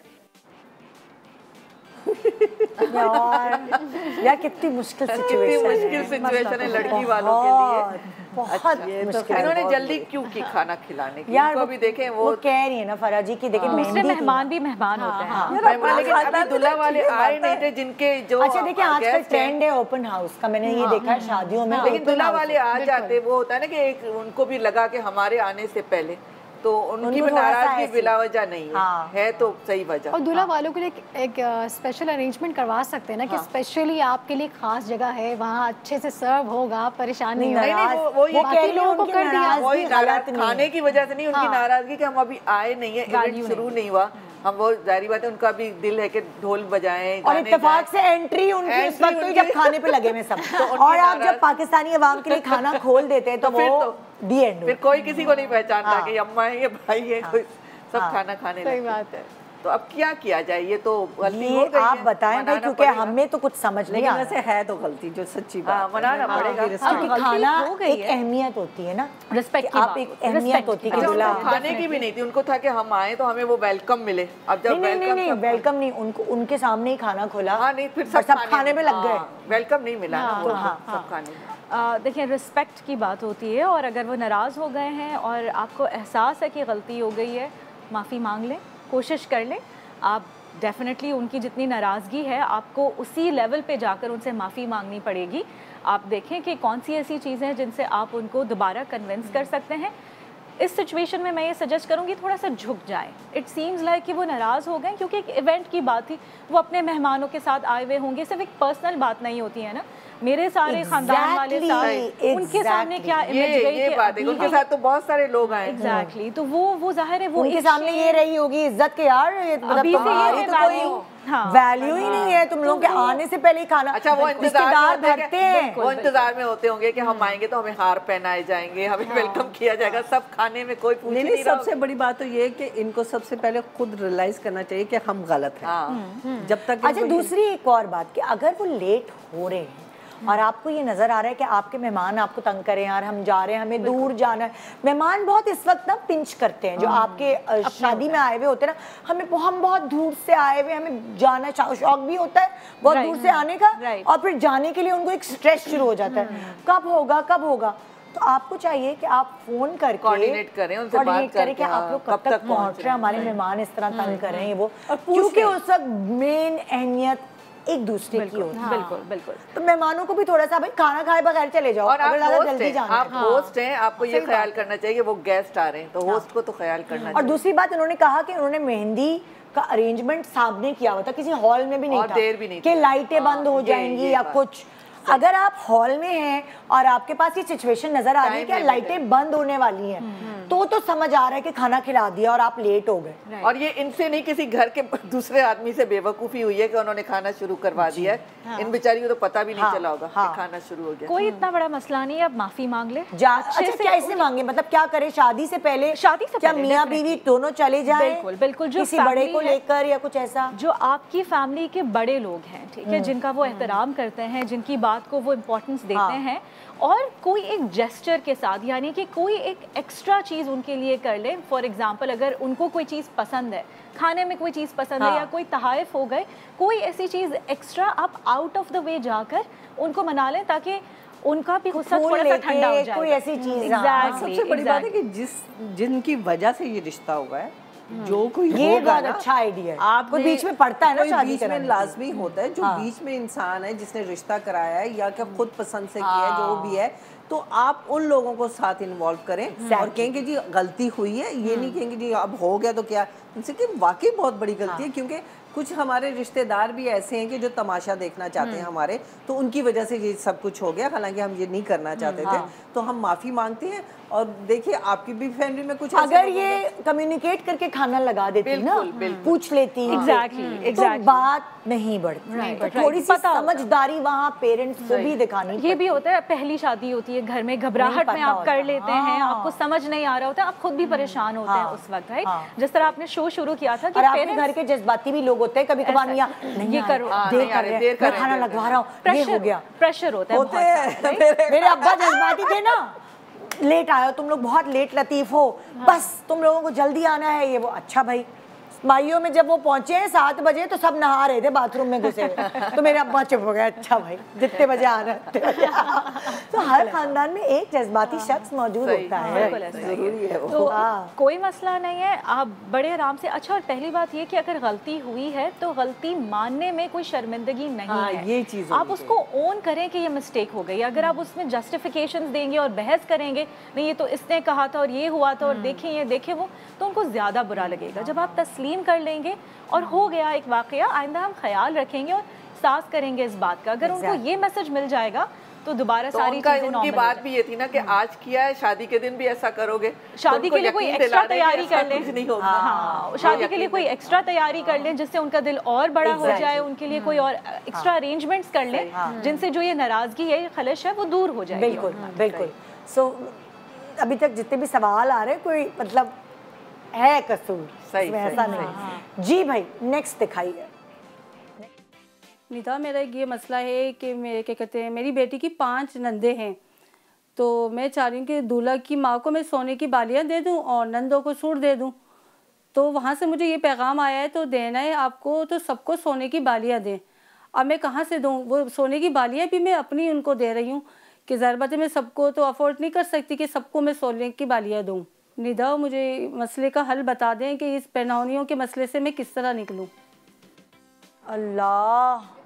यार कितनी मुश्किल सिचुएशन है लड़की वालों के लिए। बहुत मुश्किल। इन्होंने जल्दी क्यों की खाना खिलाने की? यार अभी देखें वो कह रही है ना फरा जी की, देखें दूसरे मेहमान भी मेहमान होते हैं, लेकिन अभी दूल्हा वाले आए नहीं थे जिनके जो। अच्छा देखिए आजकल ट्रेंड है ओपन हाउस का, मैंने ये देखा है शादियों में। लेकिन दूल्हा वाले आ जाते, वो होता है ना कि एक उनको भी लगा कि हमारे आने से पहले, तो उनकी भी नाराजगी बिला वजह नहीं है तो सही वजह। और दूल्हा वालों के लिए एक स्पेशल अरेंजमेंट करवा सकते हैं ना कि स्पेशली आपके लिए खास जगह है, वहाँ अच्छे से सर्व होगा, परेशान नहीं होगा। वो ये लोगों को कर दिया, वही खाने की वजह से नहीं, उनकी नाराजगी कि हम अभी आए नहीं है, इवेंट शुरू नहीं हुआ, हम वो जारी बात है उनका भी दिल है कि ढोल बजाएं, और इत्तेफाक से एंट्री उनकी उस वक्त हुई जब खाने पे लगे में सब। और आप जब पाकिस्तानी अवाम के लिए खाना खोल देते हैं तो वो दी एंड, फिर कोई किसी को नहीं पहचानता कि अम्मा है, ये भाई है, कोई सब खाना खाने लगते। सही बात है। तो अब क्या किया जाए, ये तो गलती हो गई आप बताएं भाई, क्योंकि हमें तो कुछ समझ नहीं आ रहा। वैसे है तो गलती, जो सच्ची बात मनाना पड़ेगा। खाना एक अहमियत होती है ना, रिस्पेक्ट आप एक अहमियत होती है। खाने की भी नहीं थी, उनको था कि हम आए तो हमें वो वेलकम मिले। अब जब नहीं वेलकम नहीं, उनको उनके सामने ही खाना खोला। हाँ नहीं, फिर सब खाने में लग गए, वेलकम नहीं मिला सब खाने में। देखिए रिस्पेक्ट की बात होती है, और अगर वो नाराज़ हो गए हैं और आपको एहसास है कि गलती हो गई है, माफ़ी मांग लें, कोशिश कर लें। आप डेफिनेटली उनकी जितनी नाराज़गी है आपको उसी लेवल पे जाकर उनसे माफ़ी मांगनी पड़ेगी। आप देखें कि कौन सी ऐसी चीज़ें हैं जिनसे आप उनको दोबारा कन्विंस कर सकते हैं। इस सिचुएशन में मैं ये सजेस्ट करूँगी थोड़ा सा झुक जाएं। इट सीम्स लाइक कि वो नाराज़ हो गए क्योंकि एक इवेंट की बात थी, वो अपने मेहमानों के साथ आए हुए होंगे, सिर्फ एक पर्सनल बात नहीं होती है ना, मेरे सारे खानदान वाले साथ उनके सामने क्या इमेज गई ये बात है, उनके साथ तो बहुत सारे लोग आए। एग्जैक्टली, तो वो जाहिर है वो उनके सामने ये रही होगी इज्जत के, यार अभी से ये वैल्यू ही नहीं है तुम लोग के आने से पहले ही खाना। अच्छा वो इंतजार भरते हैं, वो इंतजार में होते होंगे कि हम आएंगे तो हमें हार पहनाए जाएंगे, हमें वेलकम किया जाएगा, सब खाने में कोई पूछ नहीं। सबसे बड़ी बात तो ये है कि इनको सबसे पहले खुद रियलाइज करना चाहिए कि हम गलत हैं जब तक। अच्छा दूसरी एक और बात कि अगर वो लेट हो रहे हैं और आपको ये नज़र आ रहा है कि आपके मेहमान आपको तंग करें, यार हम जा रहे हैं, हमें दूर जाना है। मेहमान बहुत इस वक्त ना पिंच करते हैं, जो आपके शादी में आए हुए होते हैं ना, हम बहुत दूर से आए हुए, हमें जाना शौक भी होता है बहुत दूर से आने का, और फिर जाने के लिए उनको एक स्ट्रेस शुरू हो जाता है, कब होगा। तो आपको चाहिए कि आप फोन करके कोऑर्डिनेट करें, उनसे बात करें कि आप लोग कब तक पहुंच रहे हैं, हमारे मेहमान इस तरह तंग कर रहे हैं वो, क्योंकि उस वक्त मेन अहमियत एक दूसरे की होती है। बिल्कुल। तो मेहमानों को भी थोड़ा सा भाई खाना खाए बगैर चले जाओ, और आप जल्दी जाना, आप होस्ट हैं, आपको ये ख्याल करना चाहिए वो गेस्ट आ रहे हैं, तो होस्ट को तो ख्याल करना चाहिए। और दूसरी बात उन्होंने कहा कि उन्होंने मेहंदी का अरेंजमेंट सामने किया हुआ था, किसी हॉल में भी नहीं था, देर भी नहीं कि लाइटें बंद हो जाएंगी या कुछ। अगर आप हॉल में हैं और आपके पास ये सिचुएशन नजर आ रही है कि लाइटें बंद होने वाली हैं, तो समझ आ रहा है कि खाना खिला दिया और आप लेट हो गए। और ये इनसे नहीं, किसी घर के दूसरे आदमी से बेवकूफ़ी हुई है कि उन्होंने खाना शुरू करवा दिया है। इन बेचारियों को तो पता भी नहीं चला होगा कि खाना शुरू हो गया। कोई इतना बड़ा मसला नहीं है, अब माफी मांग ले। अच्छा क्या इससे मांगे, मतलब क्या करे शादी से पहले क्या मियाँ बीवी दोनों चले जाए? बिल्कुल, जो किसी बड़े को लेकर या कुछ ऐसा, जो आपकी फैमिली के बड़े लोग हैं, ठीक है, जिनका वो एहतराम करते हैं, जिनकी बात को वो इम्पोर्टेंस देते हैं, और कोई एक जेस्चर के साथ, यानी कि कोई एक एक्स्ट्रा चीज़ उनके लिए कर ले। फॉर एग्जांपल अगर उनको कोई चीज़ पसंद है, खाने में कोई चीज़ पसंद है, या कोई तहाइफ हो गए, कोई ऐसी चीज़ एक्स्ट्रा आप आउट ऑफ द वे जाकर उनको मना लें, ताकि उनका भी गुस्सा थोड़ा सा ठंडा हो जाए। कोई ऐसी चीज़ सबसे बड़ी बात है कि जिनकी वजह से ये रिश्ता हुआ है, जो कोई ये होगा बहुत ना, अच्छा आइडिया है। आप बीच में पड़ता है ना, शादी बीच में लाजमी होता है, जो बीच में इंसान है जिसने रिश्ता कराया है या क्या खुद पसंद से किया है, जो भी है, तो आप उन लोगों को साथ इन्वॉल्व करें और कहेंगे जी गलती हुई है, ये नहीं कहेंगे जी अब हो गया तो क्या, उनसे कि वाकई बहुत बड़ी गलती है, क्योंकि कुछ हमारे रिश्तेदार भी ऐसे हैं कि जो तमाशा देखना चाहते हैं हमारे, तो उनकी वजह से ये सब कुछ हो गया, हालांकि हम ये नहीं करना चाहते थे। तो हम माफ़ी मांगते हैं। और देखिए आपकी भी फैमिली में कुछ अगर ये कम्युनिकेट करके खाना लगा देती ना, पूछ लेती, एग्जैक्टली तो बात नहीं बढ़ती। तो थोड़ी सी समझदारी वहाँ पेरेंट्स को भी दिखानी। ये भी होता है, पहली शादी होती है घर में, घबराहट में आप कर लेते हैं, आपको समझ नहीं आ रहा होता, आप खुद भी परेशान होते हैं उस वक्त, राइट? जिस तरह आपने शो शुरू किया था कि आपके घर के जज्बाती भी लोग होते हैं, कभी कभार ये करो, देर कर रहे हैं, खाना लगवा रहा हूँ, ये हो गया, प्रेशर होता है। मेरे अब्बा जज्बाती थे ना, लेट आयो तुम लोग, बहुत लेट लतीफ हो, बस तुम लोगों को जल्दी आना है, ये वो। अच्छा भाई, माइयों में जब वो पहुंचे 7 बजे तो सब नहा रहे थे बाथरूम में घुसे, तो मेरे अब्बा चुप हो गए, अच्छा भाई जितने बजे आ रहे थे। तो हर खानदान में एक जज्बाती शख्स मौजूद होता है, जरूरी है वो। तो कोई मसला नहीं है, आप बड़े आराम से। अच्छा, और पहली बात ये कि अगर गलती हुई है तो गलती मानने में कोई शर्मिंदगी नहीं है, ये चीज़ आप उसको ओन करें कि ये मिस्टेक हो गई। अगर आप उसमें जस्टिफिकेशन देंगे और बहस करेंगे, नहीं ये तो इसने कहा था और ये हुआ था और देखें ये देखें वो, तो उनको ज़्यादा बुरा लगेगा। जब आप तस्लीम कर लेंगे और हो गया एक वाकया, आइंदा हम ख्याल रखेंगे और सास करेंगे इस बात का। अगर उनको ये मैसेज मिल जाएगा तो दोबारा सारी चीजें नॉर्मल। उनकी बात भी ये थी ना कि आज किया है, शादी के दिन भी ऐसा करोगे, शादी के लिए कोई एक्स्ट्रा तैयारी कर लें, नहीं होगा। हाँ, शादी के लिए कोई एक्स्ट्रा तैयारी कर लें जिससे उनका दिल और बड़ा हो जाए, उनके लिए कोई और एक्स्ट्रा अरेंजमेंट्स कर लें जिनसे जो ये नाराजगी है, ये खलश है, वो दूर हो जाए। बिल्कुल बिल्कुल। सो अभी तक जितने भी सवाल आ रहे हैं, कोई मतलब है कसूर सही, ऐसा नहीं। जी भाई, नेक्स्ट दिखाइए। निधा, मेरा ये मसला है कि मेरे क्या कहते हैं, मेरी बेटी की 5 नंदे हैं, तो मैं चाह रही हूँ कि दूल्हा की माँ को मैं सोने की बालियाँ दे दूँ और नंदों को सूट दे दूँ। तो वहाँ से मुझे ये पैगाम आया है, तो देना है आपको तो सबको सोने की बालियाँ दें। अब मैं कहाँ से दूँ? वो सोने की बालियाँ भी मैं अपनी उनको दे रही हूँ कि ज़ाहिर बात है मैं सबको तो अफोर्ड नहीं कर सकती कि सबको मैं सोने की बालियाँ दूँ। निधा, मुझे मसले का हल बता दें कि इस पहनावनियों के मसले से मैं किस तरह निकलूं। अल्लाह,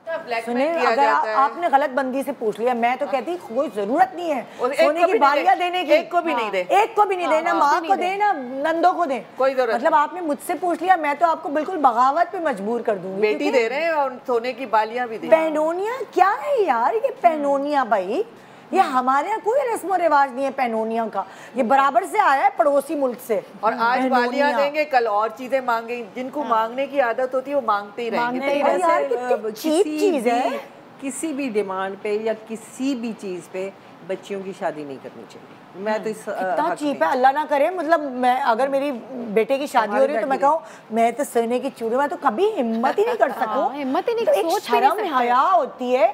सुने, अगर आपने गलत बंदी से पूछ लिया, मैं तो कहती कोई जरूरत नहीं है सोने की बालियां देने की, एक को भी नहीं दे, एक को भी नहीं देना, माँ को देना, नंदों को दे, कोई जरूरत। मतलब आपने मुझसे पूछ लिया, मैं तो आपको बिल्कुल बगावत पे मजबूर कर दूंगी। बेटी दे रहे हैं और सोने की बालियां भी दे। पहनोनिया क्या है यार ये पहनोनिया? भाई ये हमारे यहाँ कोई रस्म रिवाज नहीं है पहनोनिया का, ये बराबर से आया है पड़ोसी मुल्क से। और आज बालियां देंगे, कल और चीजें मांगेंगे, जिनको मांगने की आदत होती है वो मांगते ही रहेंगे। यार कितनी चीप चीज है। किसी भी डिमांड पे या किसी भी चीज पे बच्चियों की शादी नहीं करनी चाहिए। मैं तो इस कितना चीप है, अल्लाह ना करे। मतलब मैं अगर मेरी बेटे की शादी हो रही है तो मैं कहूँ मैं तो सोने की चूड़ी, मैं तो कभी हिम्मत ही नहीं कर सकूं। हिम्मत ही नहीं, एक शर्म हया होती है।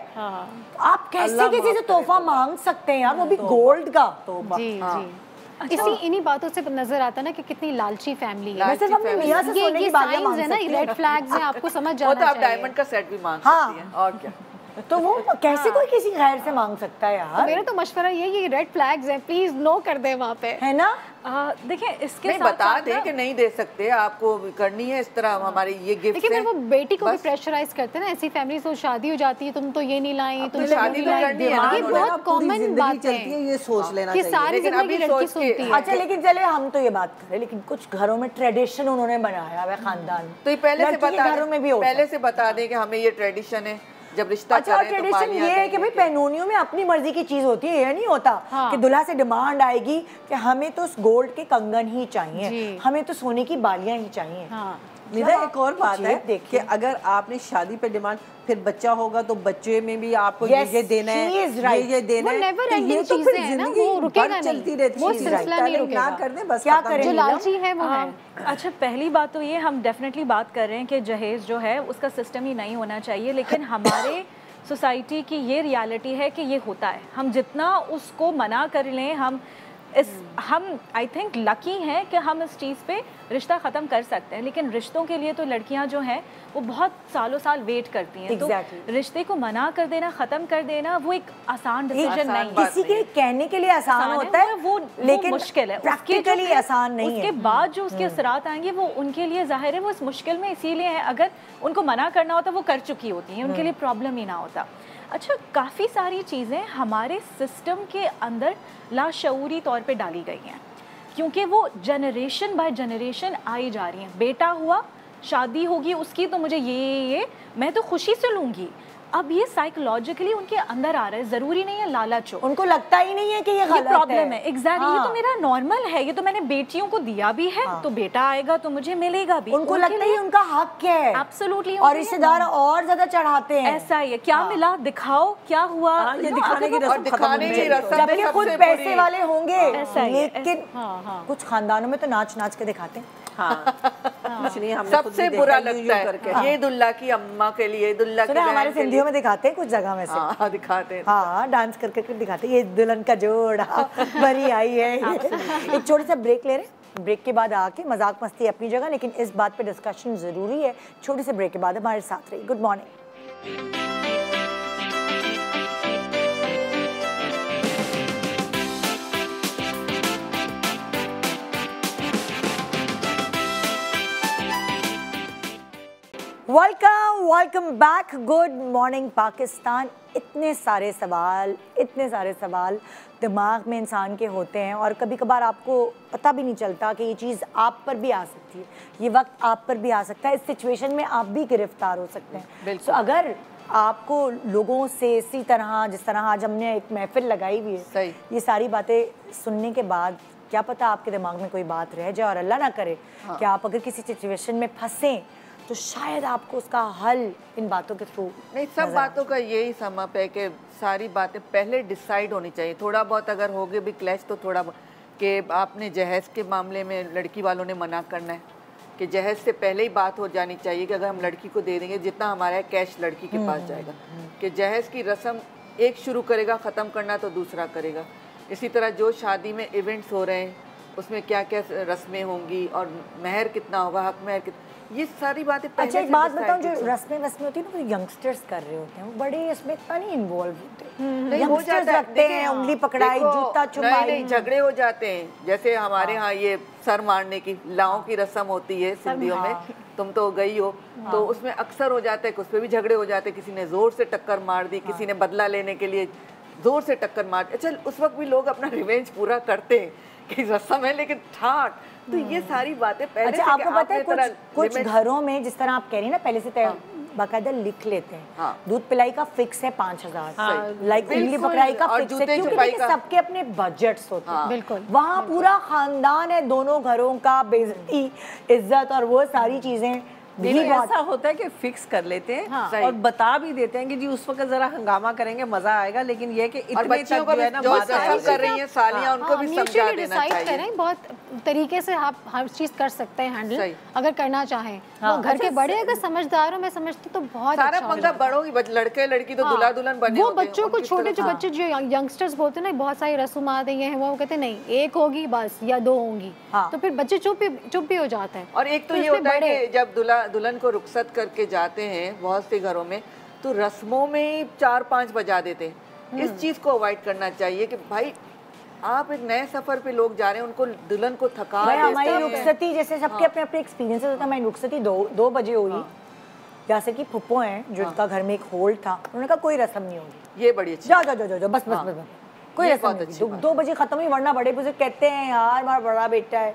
आप कैसे किसी से तोहफा मांग सकते हैं यार, वो भी गोल्ड का। जी जी, इन्हीं बातों से नजर आता ना कि कितनी लालची फैमिली है। वैसे हम मियां से सोने की बालियां मांग सकते हैं, रेड फ्लैग्स हैं, आपको समझ जाना चाहिए। वो तो आप डायमंड का सेट भी मांग सकती हैं, और क्या। तो वो कैसे कोई किसी गैर से मांग सकता है यार? मेरा तो मशवरा ये है कि रेड फ्लैग्स हैं, प्लीज नो कर दे वहाँ पे, है ना। देखिए इसके साथ बता दें कि नहीं दे सकते, आपको करनी है इस तरह हमारी ये गिफ्ट। लेकिन फिर वो बेटी को भी प्रेशराइज करते हैं ना, ऐसी फैमिली से शादी हो जाती है, तुम तो ये नहीं लाई, तुम शादी तो करनी है, ये बहुत कॉमन बात है, ये सोच लेना चाहिए। सारी जिंदगी लड़की सुनती है। अच्छा लेकिन चले हम तो ये बात करें, लेकिन कुछ घरों में ट्रेडिशन उन्होंने बनाया है खानदान, तो ये पहले से बता, घरों में भी पहले से बता दें कि हमें ये ट्रेडिशन है जब रिश्ता। अच्छा, ट्रेडिशन ये है कि भाई पहनोनियों में अपनी मर्जी की चीज होती है, ये नहीं होता कि दूल्हा से डिमांड आएगी कि हमें तो गोल्ड के कंगन ही चाहिए, हमें तो सोने की बालियां ही चाहिए। निधा, एक और बात है कि अगर आपने शादी पे डिमांड, फिर बच्चा होगा तो बच्चे में भी आपको ये देना है, ये देना है, ये तो फिर जिंदगी चलती रहती है, वो सिलसिला नहीं रुकेगा। ना कर दे बस, क्या करें, जो लालची है वो है। अच्छा, पहली बात तो ये हम डेफिनेटली बात कर रहे हैं कि जहेज जो है उसका सिस्टम ही नहीं होना चाहिए, लेकिन हमारे सोसाइटी की ये रियलिटी है कि ये होता है। हम जितना उसको मना कर लें, हम आई थिंक लकी हैं कि हम इस चीज़ पे रिश्ता ख़त्म कर सकते हैं, लेकिन रिश्तों के लिए तो लड़कियां जो हैं वो बहुत सालों साल वेट करती हैं। तो रिश्ते को मना कर देना, ख़त्म कर देना, वो एक आसान डिसीजन नहीं है। किसी के कहने के लिए आसान होता है, वो लेकिन मुश्किल है, प्रैक्टिकली आसान नहीं है। उसके बाद जो उसके असरात आएंगे वो उनके लिए जाहिर है वो इस मुश्किल में इसीलिए है, अगर उनको मना करना होता वो कर चुकी होती हैं, उनके लिए प्रॉब्लम ही ना होता। अच्छा, काफ़ी सारी चीज़ें हमारे सिस्टम के अंदर लाशऊरी तौर पे डाली गई हैं, क्योंकि वो जनरेशन बाय जनरेशन आई जा रही हैं। बेटा हुआ शादी होगी उसकी तो मुझे ये मैं तो खुशी से लूँगी। अब ये साइकोलॉजिकली उनके अंदर आ रहा है, जरूरी नहीं है लालच हो, उनको लगता ही नहीं है कि ये गलत प्रॉब्लम है। एग्जैक्टली ये तो मेरा नॉर्मल है, ये तो मैंने बेटियों को दिया भी है, तो बेटा आएगा तो मुझे मिलेगा भी। उनको लगता है उनका हक है। एब्सोल्युटली। और रिश्तेदार और ज्यादा चढ़ाते हैं। ऐसा ही है, क्या मिला दिखाओ, क्या हुआ, ये दिखाने की रस्म जबकि खुद पैसे वाले होंगे, लेकिन कुछ खानदानों में तो नाच नाच के दिखाते हैं। सबसे बुरा लगता है ये दुल्ला की अम्मा के लिए, दुल्ला के हमारे सिंधियों में दिखाते हैं कुछ जगह में से। दिखाते हैं, हाँ डांस करके दिखाते हैं, ये दुल्हन का जोड़ा बड़ी आई है। एक छोटा सा ब्रेक ले रहे हैं, ब्रेक के बाद आके मजाक मस्ती अपनी जगह, लेकिन इस बात पे डिस्कशन जरूरी है। छोटे से ब्रेक के बाद हमारे साथ रहिए। Good morning. Welcome back. Good morning Pakistan. इतने सारे सवाल दिमाग में इंसान के होते हैं और कभी कभार आपको पता भी नहीं चलता कि ये चीज़ आप पर भी आ सकती है, ये वक्त आप पर भी आ सकता है, इस सिचुएशन में आप भी गिरफ्तार हो सकते हैं। तो अगर आपको लोगों से इसी तरह, जिस तरह आज हमने एक महफिल लगाई हुई है, ये सारी बातें सुनने के बाद क्या पता आपके दिमाग में कोई बात रह जाए और अल्लाह ना करे कि आप अगर किसी सिचुएशन में फंसें तो शायद आपको उसका हल इन बातों के थ्रू नहीं। सब बातों का यही समप है कि सारी बातें पहले डिसाइड होनी चाहिए। थोड़ा बहुत अगर होगे भी क्लैश तो थोड़ा कि आपने जहेज़ के मामले में लड़की वालों ने मना करना है कि जहेज़ से पहले ही बात हो जानी चाहिए कि अगर हम लड़की को दे देंगे जितना हमारा है कैश लड़की के पास जाएगा, कि जहेज़ की रस्म एक शुरू करेगा, ख़त्म करना तो दूसरा करेगा। इसी तरह जो शादी में इवेंट्स हो रहे हैं उसमें क्या क्या रस्में होंगी और महर कितना होगा, हक महर कितना, ये सारी बातें पहले। अच्छा एक बात बताऊं, जो रस्में होती है ना, वो यंगस्टर्स कर रहे होते हैं, वो बड़े इसमें इतना नहीं इन्वॉल्व होते। यंगस्टर्स रखते हैं, उंगली पकड़ाई, जूता चुमाई, नहीं झगड़े हो जाते हैं। जैसे हमारे यहाँ ये सर मारने की लाओं की रस्म होती है सिंधियों में, तुम तो गई हो, तो उसमें अक्सर हो जाता है कि उस पर भी झगड़े हो जाते हैं। किसी ने जोर से टक्कर मार दी, किसी ने बदला लेने के लिए जोर से टक्कर मार दी। अच्छा उस वक्त भी लोग अपना रिवेंज पूरा करते हैं कि रस्म है लेकिन ठाट, तो ये सारी बातें पहले। अच्छा आपको पता है कुछ घरों में जिस तरह आप कह रही हैं ना, पहले से बाकायदा लिख लेते हैं, दूध पिलाई का फिक्स है 5,000, लाइक उंगली पकड़ाई का फिक्स है, क्योंकि सबके अपने बजट्स होते हैं। बिल्कुल, वहाँ पूरा खानदान है, दोनों घरों का बेइज्जती, इज्जत और वो सारी चीजें भी ऐसा होता है कि फिक्स कर लेते हैं और बता भी देते हैं कि जी उस वक्त जरा हंगामा करेंगे, मजा आएगा, लेकिन ये कि इतने तक जो है ना बात कर रही हैं सालियां, उनको भी समझा देना चाहिए। बहुत तरीके से आप हर चीज कर सकते हैं हैंडल, अगर करना चाहें। वो घर के बड़े अगर समझदार हो, मैं समझती तो बहुत सारा पंगा बड़ों की, लड़के लड़की तो दुल्हा दुल्हन बने, वो बच्चों को, छोटे जो बच्चे जो यंगस्टर्स बोलते हैं ना, बहुत सारी रस्मात हैं, वो कहते हैं नहीं एक होगी बस या 2 होंगी, तो फिर बच्चे चुप भी हो जाते हैं। और एक तो ये होता है कि जब दुल्हन को रुखसत करके जाते हैं बहुत से घरों में, तो रस्मों में 4-5 बजा देते हैं। इस चीज को अवॉइड करना चाहिए कि भाई आप एक नए सफर पे लोग जा रहे हैं, उनको दुल्हन को थका देते हैं। हमारी रुखसती जैसे सबके अपने अपने एक्सपीरियंसेस होता है। हमारी रुखसती 2 बजे हुई, जैसे कि फुप्पो हैं जिनका घर में एक होल्ड था, उन्होंने कहा कोई रस्म नहीं होगी, ये बड़ी अच्छी, जाओ बस कोई रस्म नहीं। 2 बजे खत्म हुई, वरना बड़े बुजुर्ग कहते हैं यार हमारा बड़ा बेटा है।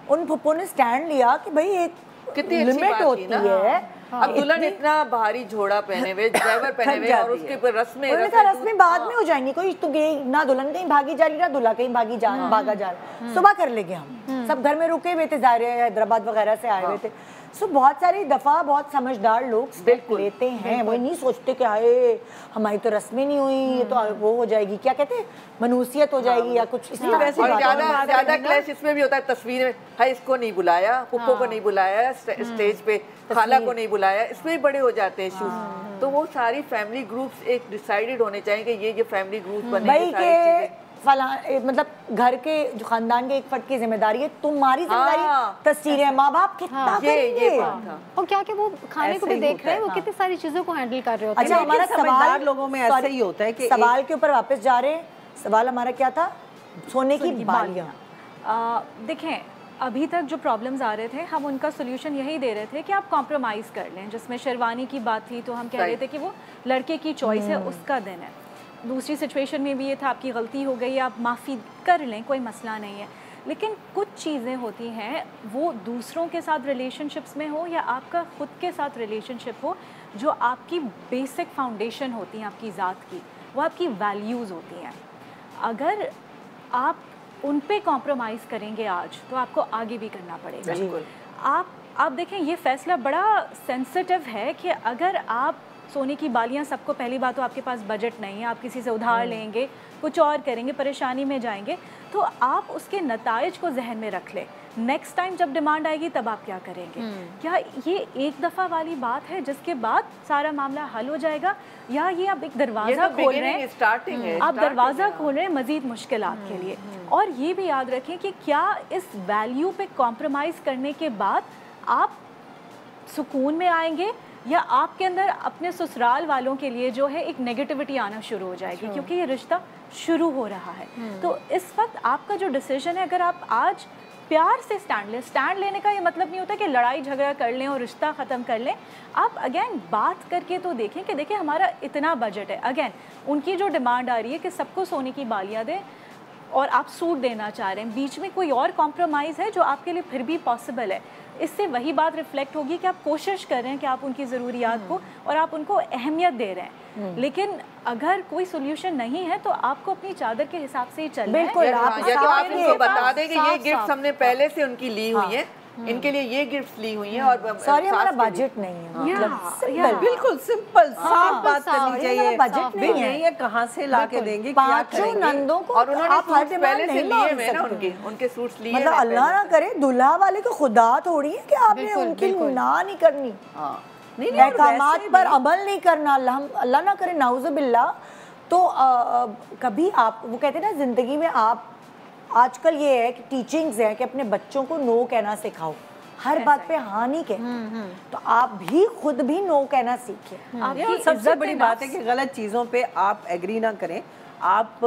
उन फुप्पो ने स्टैंड लिया कि भाई एक कितनी लिमिट होती है। अब दुल्हन इतना भारी झोड़ा पहने हुए, ड्राइवर पहने हुए, और उसके ऊपर रस्में बाद में हो जाएंगी। कोई तो ना दुल्हन कहीं भागी जा रही, ना दूल्हा कहीं भागा जा रहा। सुबह कर लेंगे हम, सब घर में रुके हुए थे, ज़ाहिर है हैदराबाद वगैरह से आए हुए थे। सो बहुत सारी दफ़ा बहुत समझदार लोग स्टेप लेते हैं, वो नहीं सोचते कि हाय हमारी तो रस्में नहीं हुई, ये तो वो हो जाएगी, क्या कहते हैं मनूसियत हो जाएगी या कुछ इस तरह। ज़्यादा क्लैश इसमें भी होता है, तस्वीर में हाय इसको नहीं बुलाया, पुप्पो को नहीं बुलाया स्टेज पे, खाला को नहीं बुलाया, इसमें भी बड़े हो जाते हैं इश्यूज। तो वो सारी फैमिली ग्रुप्स एक डिसाइडेड होने चाहिए कि ये जो फैमिली ग्रुप बने, मतलब घर के जो खानदान के एक फर्द की जिम्मेदारी है, तुम्हारी जिम्मेदारी तस्वीरें, माँ बाप कितना करेंगे, और क्या क्या वो खाने को भी देख रहे हैं, वो कितनी सारी चीजों को हैंडल कर रहे होते हैं। अच्छा हमारा सवाल लोगों में ऐसा ही होता है कि सवाल के ऊपर वापस जा रहे हैं। सवाल हमारा क्या था? सोने की बालियां। देखें अभी तक जो प्रॉब्लम्स आ रहे थे, हम उनका सोल्यूशन यही दे रहे थे कि आप कॉम्प्रोमाइज़ कर लें। जिसमें शेरवानी की बात थी तो हम कह रहे थे कि वो लड़के की चॉइस है, उसका दिन है। दूसरी सिचुएशन में भी ये था आपकी गलती हो गई, आप माफ़ी कर लें, कोई मसला नहीं है। लेकिन कुछ चीज़ें होती हैं वो दूसरों के साथ रिलेशनशिप्स में हो या आपका खुद के साथ रिलेशनशिप हो, जो आपकी बेसिक फाउंडेशन होती हैं आपकी ज़ात की, वो आपकी वैल्यूज़ होती हैं। अगर आप उन पे कॉम्प्रोमाइज़ करेंगे आज, तो आपको आगे भी करना पड़ेगा। बिल्कुल। आप देखें, ये फ़ैसला बड़ा सेंसिटिव है कि अगर आप सोने की बालियां, सबको पहली बात तो आपके पास बजट नहीं है, आप किसी से उधार लेंगे, कुछ और करेंगे, परेशानी में जाएंगे, तो आप उसके नताइज को जहन में रख लें। नेक्स्ट टाइम जब डिमांड आएगी तब आप क्या करेंगे? क्या ये एक दफ़ा वाली बात है जिसके बाद सारा मामला हल हो जाएगा, या ये आप एक दरवाज़ा खोल रहे हैं, स्टार्टिंग है, आप दरवाज़ा खोल रहे हैं मज़ीद मुश्किलात के लिए। और ये भी याद रखें कि क्या इस वैल्यू पे कॉम्प्रोमाइज़ करने के बाद आप सुकून में आएंगे, या आपके अंदर अपने ससुराल वालों के लिए जो है एक नेगेटिविटी आना शुरू हो जाएगी, क्योंकि ये रिश्ता शुरू हो रहा है। तो इस वक्त आपका जो डिसीजन है, अगर आप आज प्यार से स्टैंड लेने का ये मतलब नहीं होता कि लड़ाई झगड़ा कर लें और रिश्ता ख़त्म कर लें। आप अगेन बात करके तो देखें कि देखिए हमारा इतना बजट है। अगेन उनकी जो डिमांड आ रही है कि सबको सोने की बालियाँ दें और आप सूट देना चाह रहे हैं, बीच में कोई और कॉम्प्रोमाइज़ है जो आपके लिए फिर भी पॉसिबल है। इससे वही बात रिफ्लेक्ट होगी कि आप कोशिश कर रहे हैं कि आप उनकी ज़रूरियात को और आप उनको अहमियत दे रहे हैं। लेकिन अगर कोई सोल्यूशन नहीं है तो आपको अपनी चादर के हिसाब से ही चलना है। बिल्कुल, या तो आप उनको बता दें कि ये गिफ्ट हमने पहले से उनकी ली हुई है, इनके लिए ये गिफ्ट्स ली हुई हैं, और सॉरी हमारा बजट नहीं है। बिल्कुल सिंपल साफ बात करनी चाहिए। बजट नहीं है, कहाँ से ला के देंगे, पांचों नंदों को और उन्होंने आप हर पहले से लिए हुए ना, उनके सूट्स लिए, मतलब अल्लाह ना करे दुल्हा वाले को खुदा थोड़ी है कि आपने उनकी ना नहीं करनी, अहकामात पर अमल नहीं करना, अल्लाह ना करे नाउज़ुबिल्लाह। तो कभी आप, वो कहते हैं ना जिंदगी में आप, आजकल ये है कि टीचिंग्स है कि अपने बच्चों को नो कहना सिखाओ, हर बात पे हाँ नहीं कहते, तो आप भी खुद भी नो कहना सीखें। सबसे बड़ी बात है कि गलत चीज़ों पे आप एग्री ना करें, आप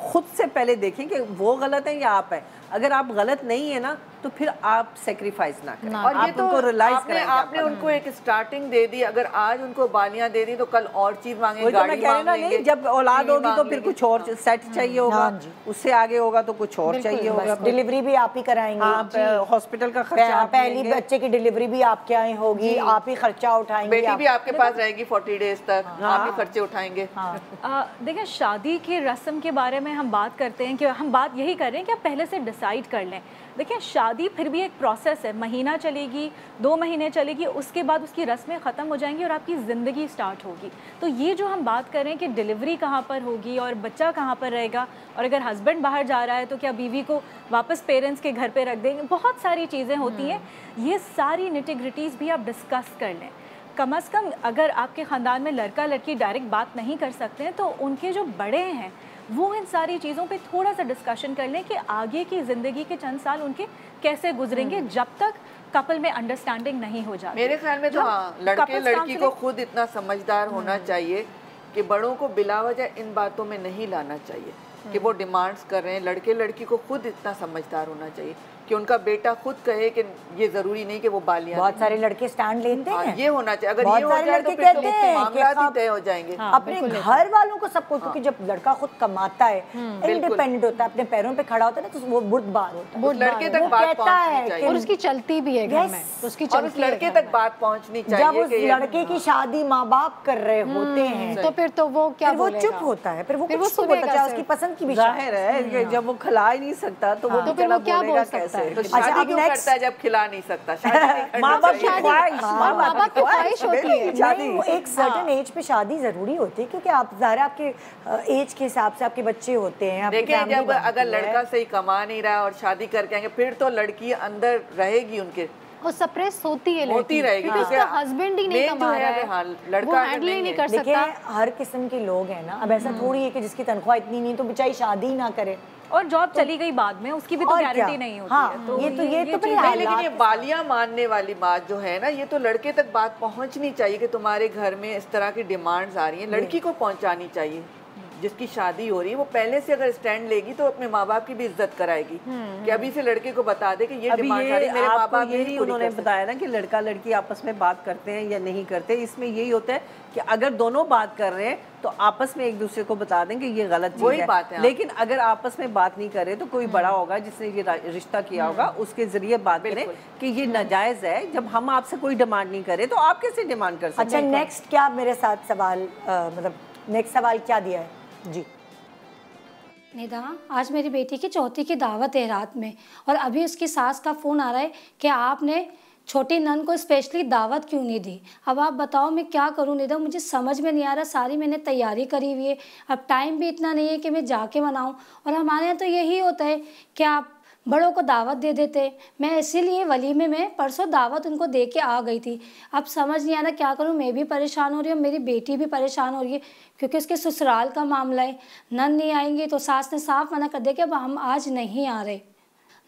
खुद से पहले देखें कि वो गलत है या आप है। अगर आप गलत नहीं है ना, तो फिर आप सेक्रीफाइस ना करें। और ये तो उनको रियलाइज करें, आपने उनको एक स्टार्टिंग दे दी, अगर आज उनको बालियां दे दी तो कल और चीज मांगेंगे, गाड़ी मांगेंगे। जब औलाद होगी तो फिर कुछ और सेट चाहिए होगा, उससे आगे होगा तो कुछ और चाहिए होगा। डिलीवरी भी आप ही कराएंगे, हॉस्पिटल का खर्चा, पहली बच्चे की डिलीवरी भी आपके यहाँ होगी, आप ही खर्चा उठाएंगे, बेटी भी आपके पास रहेगी 40 डेज तक, आप ही खर्चे उठाएंगे। देखिए, शादी की रस्म के बारे में हम बात करते हैं कि हम बात यही कर रहे हैं कि आप पहले से डिसाइड कर लें। देखिए, शादी फिर भी एक प्रोसेस है, महीना चलेगी, 2 महीने चलेगी, उसके बाद उसकी रस्में ख़त्म हो जाएंगी और आपकी ज़िंदगी स्टार्ट होगी। तो ये जो हम बात कर रहे हैं कि डिलीवरी कहाँ पर होगी और बच्चा कहाँ पर रहेगा, और अगर हस्बैंड बाहर जा रहा है तो क्या बीवी को वापस पेरेंट्स के घर पे रख देंगे, बहुत सारी चीज़ें होती हैं। ये सारी निटिग्रिटीज़ भी आप डिस्कस कर लें। कम से कम अगर आपके ख़ानदान में लड़का लड़की डायरेक्ट बात नहीं कर सकते हैं, तो उनके जो बड़े हैं वो इन सारी चीज़ों पे थोड़ा सा डिस्कशन कर लें कि आगे की ज़िंदगी के चंद साल उनके कैसे गुजरेंगे जब तक कपल में अंडरस्टैंडिंग नहीं हो जाती। मेरे ख्याल में तो हाँ, लड़के लड़की को खुद इतना समझदार होना चाहिए कि बड़ों को बिलावजह इन बातों में नहीं लाना चाहिए कि वो डिमांड्स कर रहे हैं। लड़के लड़की को खुद इतना समझदार होना चाहिए कि उनका बेटा खुद कहे कि ये जरूरी नहीं कि वो बालियां। बहुत सारे लड़के स्टैंड लेते हैं, ये होना चाहिए। अगर ये हो जाए तो फिर तो मामला ही तय हो जाएंगे। अपने घर वालों को सबको, क्योंकि जब लड़का खुद कमाता है, इंडिपेंडेंट होता है, अपने पैरों पे खड़ा होता है ना, तो वो बुर्दबार होता है, लड़के तक बात पहुंचनी चाहिए, और उसकी चलती भी है घर में, उसकी और उस लड़के तक बात पहुंचनी चाहिए। जब उस लड़के की शादी माँ बाप कर रहे होते हैं तो फिर तो वो क्या बोलेगा, वो चुप होता है, फिर वो कुछ नहीं बोलता, चाहे उसकी पसंद की भी जाहिर है। जब वो खिला ही नहीं सकता तो वो क्या बोल सकता है? शादी क्यों करता है जब खिला नहीं सकता? माँ बाप की ख्वाहिश होती है, एक सर्टेन एज पे शादी जरूरी होती है, क्योंकि आप ज़ाहिर आपके एज के हिसाब से आपके बच्चे होते हैं। देखिए, जब अगर लड़का सही कमा नहीं रहा और शादी करके आएंगे, फिर तो लड़की अंदर रहेगी, उनके वो सप्रेस होती है, होती रहेगी, क्योंकि उसका हस्बैंड ही नहीं कमा रहा है, लड़का हैंडल ही नहीं कर सकता। देखिए, हर किस्म के लोग हैं ना, अब ऐसा थोड़ी है कि जिसकी तनख्वाह इतनी नहीं तो बेचारी शादी ही ना करे, और जॉब चली गई बाद में, उसकी भी तो गारंटी नहीं होती है। तो ये तो लेकिन ये बालियां मानने वाली बात जो है ना, ये तो लड़के तक बात पहुंचनी चाहिए कि तुम्हारे घर में इस तरह की डिमांड्स आ रही हैं, लड़की को पहुंचानी चाहिए। जिसकी शादी हो रही है वो पहले से अगर स्टैंड लेगी तो अपने माँ बाप की भी इज्जत कराएगी कि अभी से लड़के को बता दे कि ये डिमांड आ रही, मेरे माँ बाप यही उन्होंने बताया ना कि लड़का लड़की आपस में बात करते हैं या नहीं करते। इसमें यही होता है कि अगर दोनों बात कर रहे हैं तो आपस में एक दूसरे को बता दें कि ये गलत चीज़ है। लेकिन अगर आपस में बात नहीं कर रहे तो कोई बड़ा होगा जिसने ये रिश्ता किया होगा, उसके जरिए बात करें कि ये नाजायज़ है। जब हम आपसे कोई डिमांड नहीं करे तो आप कैसे डिमांड कर सकते हैं? अच्छा, नेक्स्ट क्या मेरे साथ सवाल, मतलब नेक्स्ट सवाल क्या दिया है जी? निदा, आज मेरी बेटी की चौथी की दावत है रात में, और अभी उसकी सास का फ़ोन आ रहा है कि आपने छोटी नन को स्पेशली दावत क्यों नहीं दी। अब आप बताओ मैं क्या करूँ निदा, मुझे समझ में नहीं आ रहा। सारी मैंने तैयारी करी हुई है, अब टाइम भी इतना नहीं है कि मैं जाके मनाऊँ। और हमारे यहाँ तो यही होता है कि आप बड़ों को दावत दे देते। मैं इसीलिए वलीमे में परसों दावत उनको दे के आ गई थी। अब समझ नहीं आ रहा क्या करूँ, मैं भी परेशान हो रही हूँ, मेरी बेटी भी परेशान हो रही है, क्योंकि उसके ससुराल का मामला है। नन नहीं आएंगी तो सास ने साफ मना कर दिया कि अब हम आज नहीं आ रहे।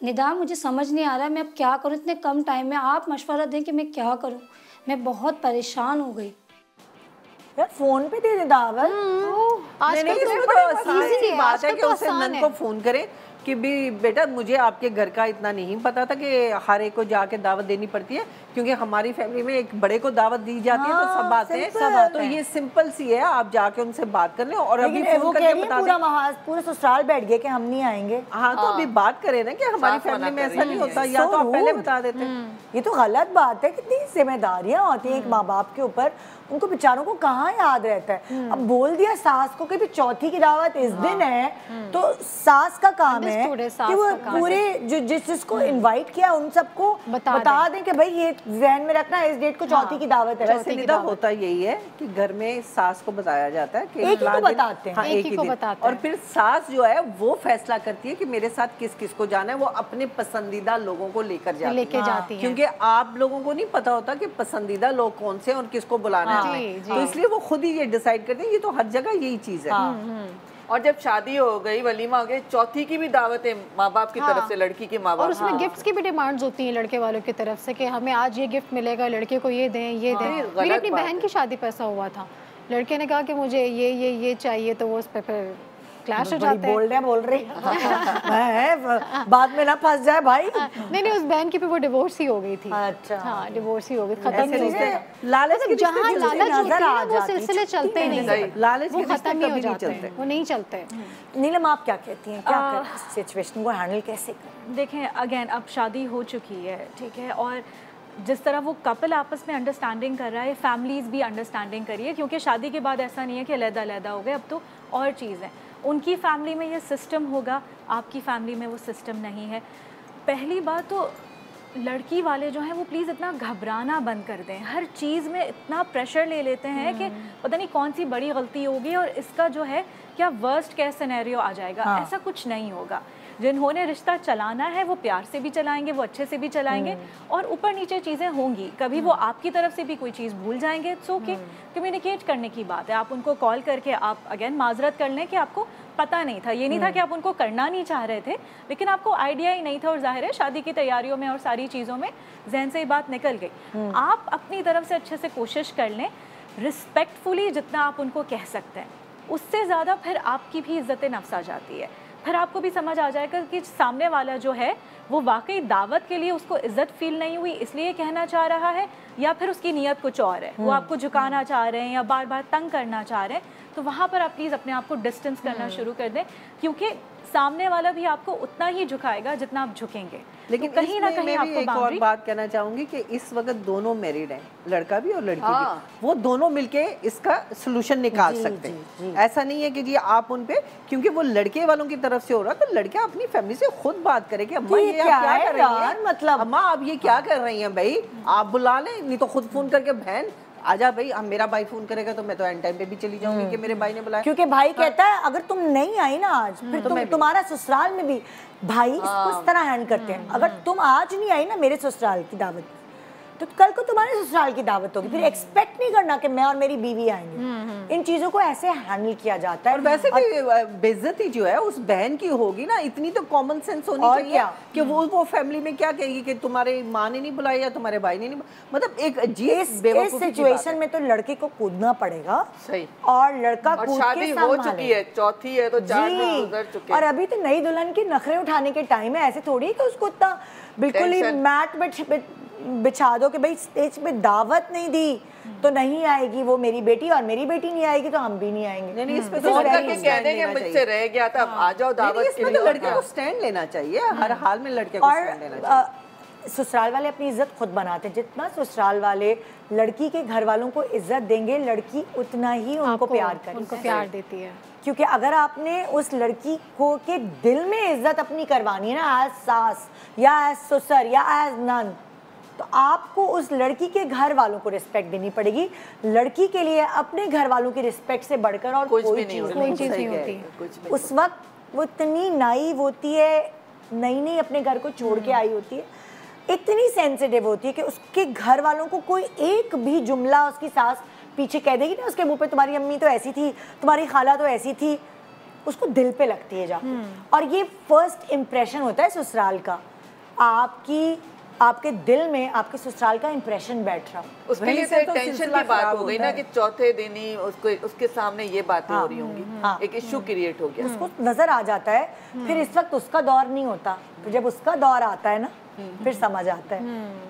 निदा, मुझे समझ नहीं आ रहा है मैं अब क्या करूँ इतने कम टाइम में। आप मशवरा दें कि मैं क्या करूँ, मैं बहुत परेशान हो गई। यार फोन पे दे दे दावत। आजकल तो आसान सी बात है कि उसे नन को फोन करें कि भी बेटा मुझे आपके घर का इतना नहीं पता था कि हर एक को जाके दावत देनी पड़ती है, क्योंकि हमारी फैमिली में एक बड़े को दावत दी जाती है तो सब आते हैं। तो ये सिंपल सी है, आप जाके उनसे बात कर लें। और अभी फोन करके बता दें, पूरा ससुराल बैठ गए कि हम नहीं आएंगे। हाँ, तो अभी बात करें ना कि हमारी फैमिली में ऐसा नहीं होता, या तो आप पहले बता देते। ये तो गलत बात है। कितनी जिम्मेदारियां होती हैं एक माँ बाप के ऊपर, उनको बेचारों को कहाँ याद रहता है। अब बोल दिया सास को कि भी चौथी की दावत इस दिन है, तो सास का काम है कि वो पूरे जिसको इनवाइट किया उन सबको बता दें कि भाई ये ध्यान में रखना, इस डेट को चौथी की दावत है। वैसे निदा होता यही है कि घर में सास को बताया जाता है कि एक ही को बताते हैं। हाँ, एक ही को बताते हैं। और फिर सास जो है वो फैसला करती है कि मेरे साथ किस किस को जाना है। वो अपने पसंदीदा लोगों को लेकर जाती है, क्योंकि आप लोगों को नहीं पता होता कि पसंदीदा लोग कौन से और किसको बुलाना है। तो इसलिए वो खुद ही ये डिसाइड करते हैं। ये तो हर जगह यही चीज है। और जब शादी हो गई, वलीमा हो गई, चौथी की भी दावत है माँ बाप की तरफ से, लड़की के माँ बाप। और उसमें गिफ्ट्स की भी डिमांड्स होती हैं लड़के वालों की तरफ से कि हमें आज ये गिफ्ट मिलेगा, लड़के को ये दें ये दें। मेरी अपनी बहन की शादी पे ऐसा हुआ था, लड़के ने कहा कि मुझे ये चाहिए, तो वो उस पे फिर क्लैश हो जाते हैं। बोल रहे बाद में ना फंस जाए भाई। नहीं, उस बहन की भी वो डिवोर्स ही हो गई थी। अच्छा, हाँ, डिवोर्स ही हो गई, खत्म ही हो गया। लालच के जहाँ लालच होती है ना वो सिलसिले चलते नहीं, लालच वो खत्म ही हो जाते हैं, वो नहीं चलते। नीलम, आप क्या कहती हैं, क्या करें, सिचुएशन को हैंडल कैसे करें? देखें, अगेन अब शादी हो चुकी है, ठीक है, और जिस तरह वो कपल आपस में अंडरस्टैंडिंग कर रहा है, फैमिलीज़ भी अंडरस्टैंडिंग करिए, क्योंकि शादी के बाद ऐसा नहीं है कि अलग-अलग हो गए, अब तो और चीज़ है। उनकी फैमिली में ये सिस्टम होगा, आपकी फैमिली में वो सिस्टम नहीं है। पहली बात तो लड़की वाले जो हैं वो प्लीज़ इतना घबराना बंद कर दें। हर चीज़ में इतना प्रेशर ले लेते हैं कि पता नहीं कौन सी बड़ी गलती होगी और इसका जो है क्या वर्स्ट केस सिनेरियो आ जाएगा। ऐसा कुछ नहीं होगा। जिन्होंने रिश्ता चलाना है वो प्यार से भी चलाएंगे, वो अच्छे से भी चलाएंगे, और ऊपर नीचे चीज़ें होंगी, कभी वो आपकी तरफ से भी कोई चीज़ भूल जाएंगे। इट्स ओके, कम्युनिकेट करने की बात है। आप उनको कॉल करके आप अगेन माजरत कर लें कि आपको पता नहीं था। ये नहीं था कि आप उनको करना नहीं चाह रहे थे, लेकिन आपको आइडिया ही नहीं था, और जाहिर है शादी की तैयारियों में और सारी चीज़ों में जहन से ये बात निकल गई। आप अपनी तरफ से अच्छे से कोशिश कर लें, रिस्पेक्टफुली जितना आप उनको कह सकते हैं, उससे ज़्यादा फिर आपकी भी इज़्ज़त नफ्स आ जाती है। फिर आपको भी समझ आ जाएगा कि सामने वाला जो है वो वाकई दावत के लिए उसको इज्जत फील नहीं हुई इसलिए कहना चाह रहा है, या फिर उसकी नीयत कुछ और है, वो आपको झुकाना चाह रहे हैं या बार बार तंग करना चाह रहे हैं। तो वहाँ पर आप प्लीज़ अपने आप को डिस्टेंस करना शुरू कर दें, क्योंकि सामने वाला भी आपको उतना ही झुकाएगा जितना आप झुकेंगे। लेकिन तो कहीं ना कहीं आपको एक और बात कहना चाहूंगी कि इस वक्त दोनों मैरिड हैं, लड़का भी और लड़की भी, वो दोनों मिलके इसका सोल्यूशन निकाल सकते हैं। ऐसा नहीं है कि जी आप उन पे, क्योंकि वो लड़के वालों की तरफ से हो रहा, तो लड़का अपनी फैमिली से खुद बात करे कि अम्मा ये क्या कर रही है, मतलब अम्मा आप ये क्या कर रही हैं भाई, आप बुला लें, नहीं तो खुद फोन करके बहन आजा भाई, अब मेरा भाई फोन करेगा तो मैं तो एंड टाइम पे भी चली जाऊंगी कि मेरे भाई ने बुलाया, क्योंकि भाई कहता है अगर तुम नहीं आई ना आज, फिर तुम्हारा ससुराल में भी भाई इसको इस तरह हैंड करते हैं, अगर तुम आज नहीं आई ना मेरे ससुराल की दावत, तो कल को तुम्हारे ससुराल की दावत होगी, फिर एक्सपेक्ट नहीं करना कि मैं और मेरी बीवी आएंगे। इन चीजों को ऐसे हैंडल किया जाता है। और वैसे भी बेइज्जती जो है उस बहन की होगी ना, इतनी तो कॉमन सेंस होनी चाहिए कि वो फैमिली में क्या कहेगी कि तुम्हारे माँ ने नहीं बुलाया या तुम्हारे भाई ने नहीं, मतलब एक अजीब इस सिचुएशन में तो लड़के को कूदना पड़ेगा। सही। और लड़का कूद के शादी हो चुकी है, चौथी है तो 4 दिन गुजर चुके। और अभी तो नई दुल्हन के नखरे उठाने के टाइम है, ऐसे थोड़ी है कि उसको इतना बिल्कुल ही मैट बिछा दो कि भाई स्टेज पे दावत नहीं दी तो नहीं आएगी वो मेरी बेटी, और मेरी बेटी नहीं आएगी तो हम भी नहीं आएंगे। नहीं, इसमें तो कह देंगे मुझसे रह गया था, आ जाओ दावत के लिए। तो लड़के को स्टैंड लेना चाहिए, हर हाल में लड़के को स्टैंड लेना चाहिए। ससुराल वाले अपनी इज्जत खुद बनाते हैं, जितना ससुराल वाले लड़की के घर वालों को इज्जत देंगे, लड़की उतना ही उनको प्यार करेगी, उनको प्यार देती है। क्योंकि अगर आपने उस लड़की को के दिल में इज्जत अपनी करवानी है ना, एज सास या एज ससुर या एज नन, तो आपको उस लड़की के घर वालों को रिस्पेक्ट देनी पड़ेगी। लड़की के लिए अपने घर वालों की रिस्पेक्ट से बढ़कर और कोई चीज़ नहीं होती। उस वक्त वो इतनी नाइव होती है, नई अपने घर को छोड़ के आई होती है, इतनी सेंसिटिव होती है कि उसके घर वालों को कोई एक भी जुमला उसकी सास पीछे कह देगी ना उसके मुंह पे, तुम्हारी अम्मी तो ऐसी थी, तुम्हारी खाला तो ऐसी थी, उसको दिल पे लगती है जाके। और ये फर्स्ट इम्प्रेशन होता है ससुराल का, आपके दिल में आपके ससुराल का इंप्रेशन बैठ रहा। उसके लिए तो टेंशन की बात हो गई ना कि चौथे दिन ही उसके सामने ये बातें हो रही होंगी, एक इशू क्रिएट हो गया, उसको नजर आ जाता है। फिर इस वक्त उसका दौर नहीं होता, फिर जब उसका दौर आता है ना फिर समझ आता है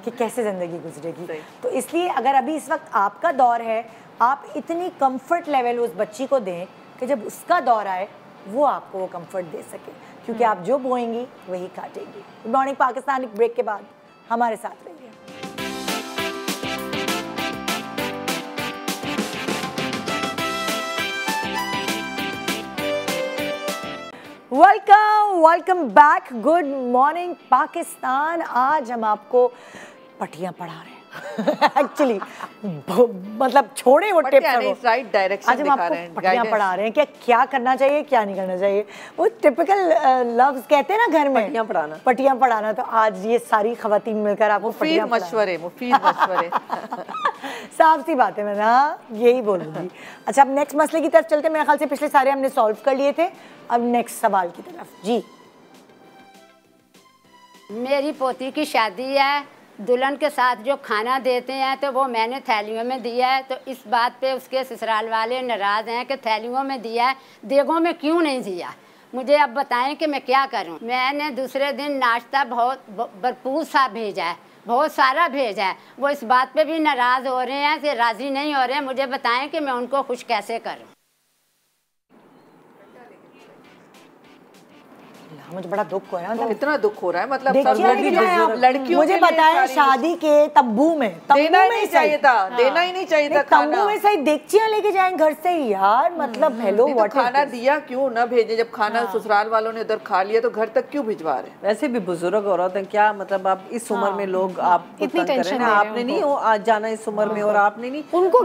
कि कैसे जिंदगी गुजरेगी। तो इसलिए अगर अभी इस वक्त आपका दौर है, आप इतनी कंफर्ट लेवल उस बच्ची को दें कि जब उसका दौर आए वो आपको वो कंफर्ट दे सके, क्योंकि आप जो बोएंगी वही काटेंगी। गुड मॉर्निंग पाकिस्तान, एक ब्रेक के बाद हमारे साथ रहिए। Welcome back. Good morning Pakistan. आज हम आपको पट्टियां पढ़ा रहे हैं एक्चुअली मतलब छोड़े वो टिप्स हैं, राइट डायरेक्शन आज हम आपको पट्टियां पढ़ा रहे हैं कि क्या करना चाहिए क्या नहीं करना चाहिए। वो टिपिकल लफ्ज कहते हैं ना घर में, पट्टियां पढ़ाना। तो आज ये सारी खवातीन मिलकर आपको मुफीद मशवरे साफ सी बात है, मैं ना यही बोलूँगी। अच्छा, अब नेक्स्ट मसले की तरफ चलते हैं। मेरे ख्याल से पिछले सारे हमने सॉल्व कर लिए थे, अब नेक्स्ट सवाल की तरफ। जी, मेरी पोती की शादी है, दुल्हन के साथ जो खाना देते हैं तो वो मैंने थैलियों में दिया है, तो इस बात पे उसके ससुराल वाले नाराज़ हैं कि थैलियों में दिया है, देगों में क्यों नहीं दिया। मुझे अब बताएं कि मैं क्या करूं। मैंने दूसरे दिन नाश्ता बहुत भरपूर सा भेजा है, बहुत सारा भेजा है, वो इस बात पे भी नाराज़ हो रहे हैं कि राज़ी नहीं हो रहे हैं। मुझे बताएं कि मैं उनको खुश कैसे करूं। मुझे बड़ा दुख हो रहा है, मतलब इतना दुख हो रहा है, मतलब लड़कियों मुझे बताया शादी के तंबू में देना ही नहीं चाहिए था, देना ही नहीं चाहिए था। तंबू में सही देगचियां लेके जाएं घर से यार, मतलब हेलो व्हाट। खाना दिया क्यों ना भेजे, जब खाना ससुराल वालों ने उधर खा लिया तो घर तक क्यों भिजवा रहे। वैसे भी बुजुर्ग औरत है, क्या मतलब आप इस उम्र में लोग आप इतनी टेंशन, आपने नहीं आज जाना इस उम्र में, और आपने नहीं उनको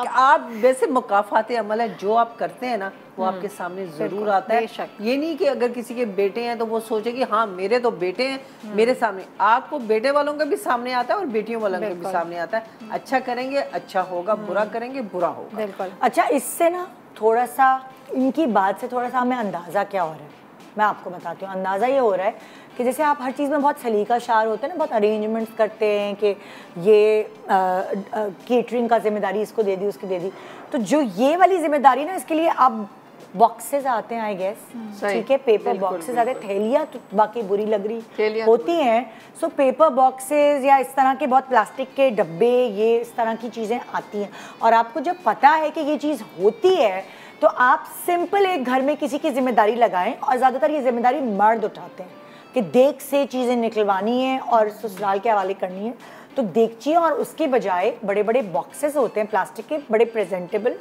आप वैसे मुकाफाते अमल है जो आप करते हैं ना वो आपके सामने जरूर आता है। ये नहीं कि अगर किसी के बेटे हैं तो वो सोचे कि हाँ मेरे तो बेटे हैं, मेरे सामने। आपको बेटे वालों का भी सामने आता है और बेटियों वालों का भी सामने आता है। अच्छा करेंगे अच्छा होगा, बुरा करेंगे बुरा होगा। अच्छा, इससे ना थोड़ा सा इनकी बात से थोड़ा सा हमें अंदाजा क्या हो रहा है, मैं आपको बताती हूँ। अंदाजा ये हो रहा है कि जैसे आप हर चीज़ में बहुत सलीका शार होते हैं ना, बहुत अरेंजमेंट्स करते हैं कि ये केटरिंग का जिम्मेदारी इसको दे दी उसकी दे दी, तो जो ये वाली जिम्मेदारी ना इसके लिए अब बॉक्सेस आते हैं आई गेस, ठीक है, पेपर बॉक्सेस आते हैं। थैलियाँ तो बाकी बुरी लग रही होती हैं, सो पेपर बॉक्सेस या इस तरह के बहुत प्लास्टिक के डब्बे, ये इस तरह की चीज़ें आती हैं। और आपको जब पता है कि ये चीज़ होती है तो आप सिंपल एक घर में किसी की जिम्मेदारी लगाएं, और ज़्यादातर ये जिम्मेदारी मर्द उठाते हैं कि देख से चीज़ें निकलवानी है और ससुराल के हवाले करनी है। तो देखिए, और उसके बजाय बड़े बड़े बॉक्सेस होते हैं प्लास्टिक के, बड़े प्रेजेंटेबल,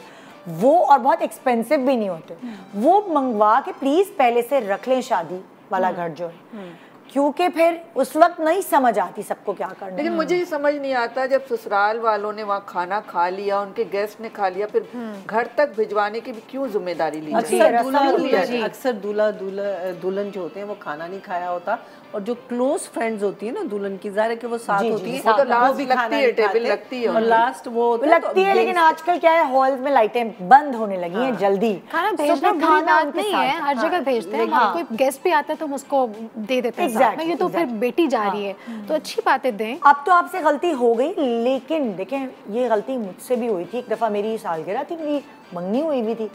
वो और बहुत एक्सपेंसिव भी नहीं होते, वो मंगवा के प्लीज़ पहले से रख लें शादी वाला घर जो है। क्योंकि फिर उस वक्त नहीं समझ आती सबको क्या करना। लेकिन मुझे ये समझ नहीं आता, जब ससुराल वालों ने वहाँ खाना खा लिया, उनके गेस्ट ने खा लिया, फिर घर तक भिजवाने की भी क्यों जिम्मेदारी ली जाती है? अक्सर दूल्हा दुल्हन जो होते हैं वो खाना नहीं खाया होता, और जो क्लोज फ्रेंड्स होती है ना दुल्हन की, ज़ाहिर है कि वो साथ होती है, तो लास्ट भी लगती है, टेबल लगती है और लास्ट वो लगती है। लेकिन आजकल क्या है, हॉल में लाइटें बंद होने लगी हैं जल्दी। खाना भेजना बुरी बात नहीं है, हर जगह भेजते हैं। कोई गेस्ट भी आता है तो हम उसको दे देते हैं। ये तो फिर बेटी जा रही है तो अच्छी बातें दें। अब तो आपसे गलती हो गई, लेकिन देखें ये गलती मुझसे भी हुई थी। एक दफ़ा मेरी सालगिरह थी, मेरी मंगनी हुई भी थी,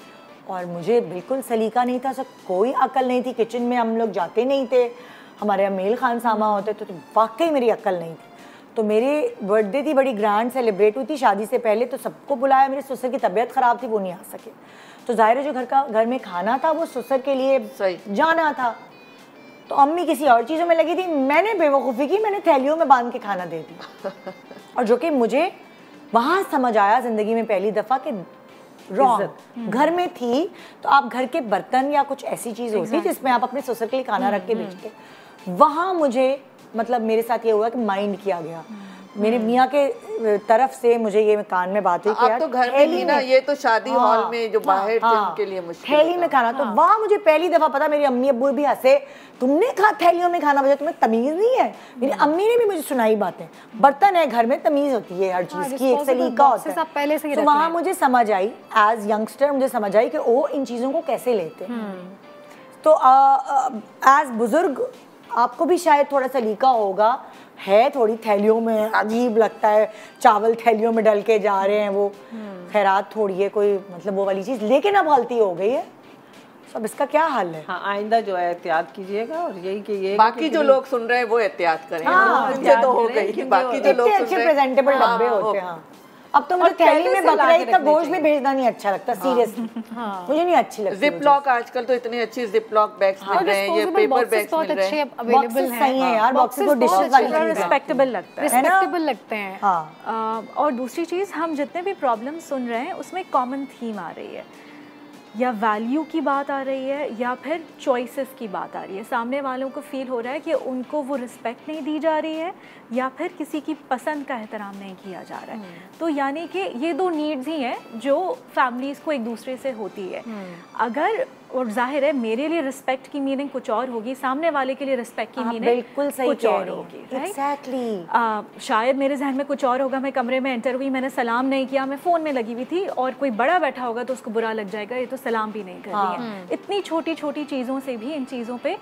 और मुझे बिल्कुल सलीका नहीं था, सब कोई अकल नहीं थी। किचन में हम लोग जाते नहीं थे, हमारे यहाँ मेल खान सामा होते थे, तो वाकई मेरी अकल नहीं थी। तो मेरी बर्थडे थी, बड़ी ग्रैंड सेलिब्रेट हुई थी शादी से पहले, तो सबको बुलाया। मेरे ससुर की तबीयत ख़राब थी, वो नहीं आ सके, तो ज़ाहिर है जो घर में खाना था वो ससुर के लिए जाना था। तो अम्मी किसी और चीज़ों में लगी थी, मैंने बेवकूफ़ी की, मैंने थैलियों में बांध के खाना दे दिया। और जो कि मुझे वहाँ समझ आया ज़िंदगी में पहली दफ़ा कि रॉन्ग। घर में थी तो आप घर के बर्तन या कुछ ऐसी चीज़ होती जिसमें आप अपने ससुर के लिए खाना रख के बेचते। वहाँ मुझे मतलब मेरे साथ ये हुआ कि माइंड किया गया मेरे मियाँ के तरफ से। मुझे ये कान में बात हुई कि आप तो घर में नहीं ना, ये तो शादी हॉल में जो बाहर थे उनके लिए मुश्किल। थैली में खाना, तो वहाँ मुझे पहली दफ़ा पता, मेरी अम्मी अब्बू भी हंसे, तुमने कहा थैलियों में खाना बजा, तुम्हें तमीज़ नहीं है। मेरी अम्मी ने भी मुझे सुनाई बातें, बर्तन है घर में, तमीज़ होती है हर चीज़ की, एक सलीका होता है। तो वहाँ मुझे समझ आई, एज यंगस्टर मुझे समझ आई कि वो इन चीज़ों को कैसे लेते। तो एज बुजुर्ग आपको भी शायद थोड़ा सलीका होगा, है थोड़ी थैलियों में अजीब लगता है, चावल थैलियों में डल के जा रहे हैं, वो खैरात थोड़ी है कोई मतलब वो वाली चीज़। लेकिन अब गलती हो गई है, अब इसका क्या हल है? हाँ, आइंदा जो है एहतियात कीजिएगा, और यही कि ये बाकी जो लोग सुन रहे हैं वो एहतियात करें। मुझे तो हो गई, बाकी जो लोग अच्छे प्रेजेंटेबल डब्बे होते हैं। अब तो मुझे थैली में बकरीद का गोश्त भी भेजना नहीं अच्छा लगता, सीरियसली मुझे नहीं अच्छी लगती। जिप लॉक आजकल तो इतने अच्छे जिप लॉक बैग्स मिल रहे हैं, ये पेपर बैग्स मिल रहे हैं, अवेलेबल हैं। सही है यार, बॉक्सेस तो डिशेस वाली रिस्पेक्टेबल लगता है, रिस्पेक्टेबल लगते हैं। और दूसरी चीज़, हम जितने भी प्रॉब्लम सुन रहे हैं उसमें कॉमन थीम आ रही है, या वैल्यू की बात आ रही है या फिर चॉइसेस की बात आ रही है। सामने वालों को फील हो रहा है कि उनको वो रिस्पेक्ट नहीं दी जा रही है, या फिर किसी की पसंद का एहतराम नहीं किया जा रहा है। तो यानी कि ये दो नीड्स ही हैं जो फैमिलीज़ को एक दूसरे से होती है। अगर, और जाहिर है मेरे लिए रिस्पेक्ट की मीनिंग कुछ और होगी, सामने वाले के लिए रिस्पेक्ट की मीनिंग कुछ और होगी। एग्जैक्टली। शायद मेरे जहन में कुछ और होगा, मैं कमरे में एंटर हुई, मैंने सलाम नहीं किया, मैं फ़ोन में लगी हुई थी, और कोई बड़ा बैठा होगा तो उसको बुरा लग जाएगा, ये तो सलाम भी नहीं कर रही है। इतनी छोटी छोटी चीज़ों से भी इन चीज़ों पे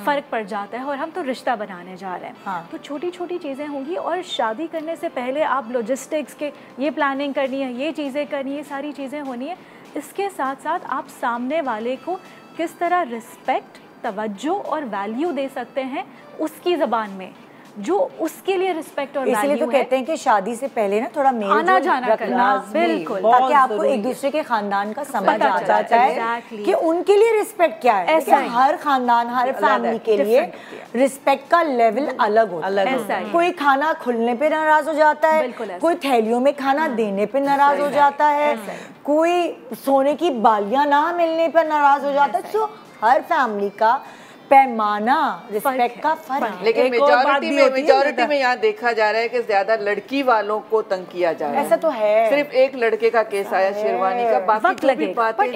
फ़र्क पड़ जाता है, और हम तो रिश्ता बनाने जा रहे हैं। तो छोटी छोटी चीज़ें होंगी, और शादी करने से पहले आप लॉजिस्टिक्स के ये प्लानिंग करनी है, ये चीज़ें करनी है, सारी चीज़ें होनी है। इसके साथ साथ आप सामने वाले को किस तरह रिस्पेक्ट, तवज्जो और वैल्यू दे सकते हैं उसकी ज़बान में, जो उसके लिए रिस्पेक्ट और वैल्यू है। इसलिए तो कहते हैं कि शादी से पहले ना थोड़ा मेल आना जाना करना, बिल्कुल, ताकि आपको एक दूसरे के खानदान का समझ आ जाता है कि उनके लिए रिस्पेक्ट क्या है। हर खानदान, हर फैमिली के लिए रिस्पेक्ट का लेवल अलग होता है। कोई खाना खुलने पे नाराज हो जाता है, कोई थैलियों में खाना देने पे नाराज हो जाता है, कोई सोने की बालियां ना मिलने पर नाराज हो जाता है। तो हर फैमिली का पैमाना रिस्पेक्ट का फर्क। लेकिन मेजॉरिटी में यहाँ देखा जा रहा है कि ज्यादा लड़की वालों को तंग किया जा रहा है। ऐसा तो है। सिर्फ एक लड़के का केस आया शेरवानी का, बाकी जो भी बातें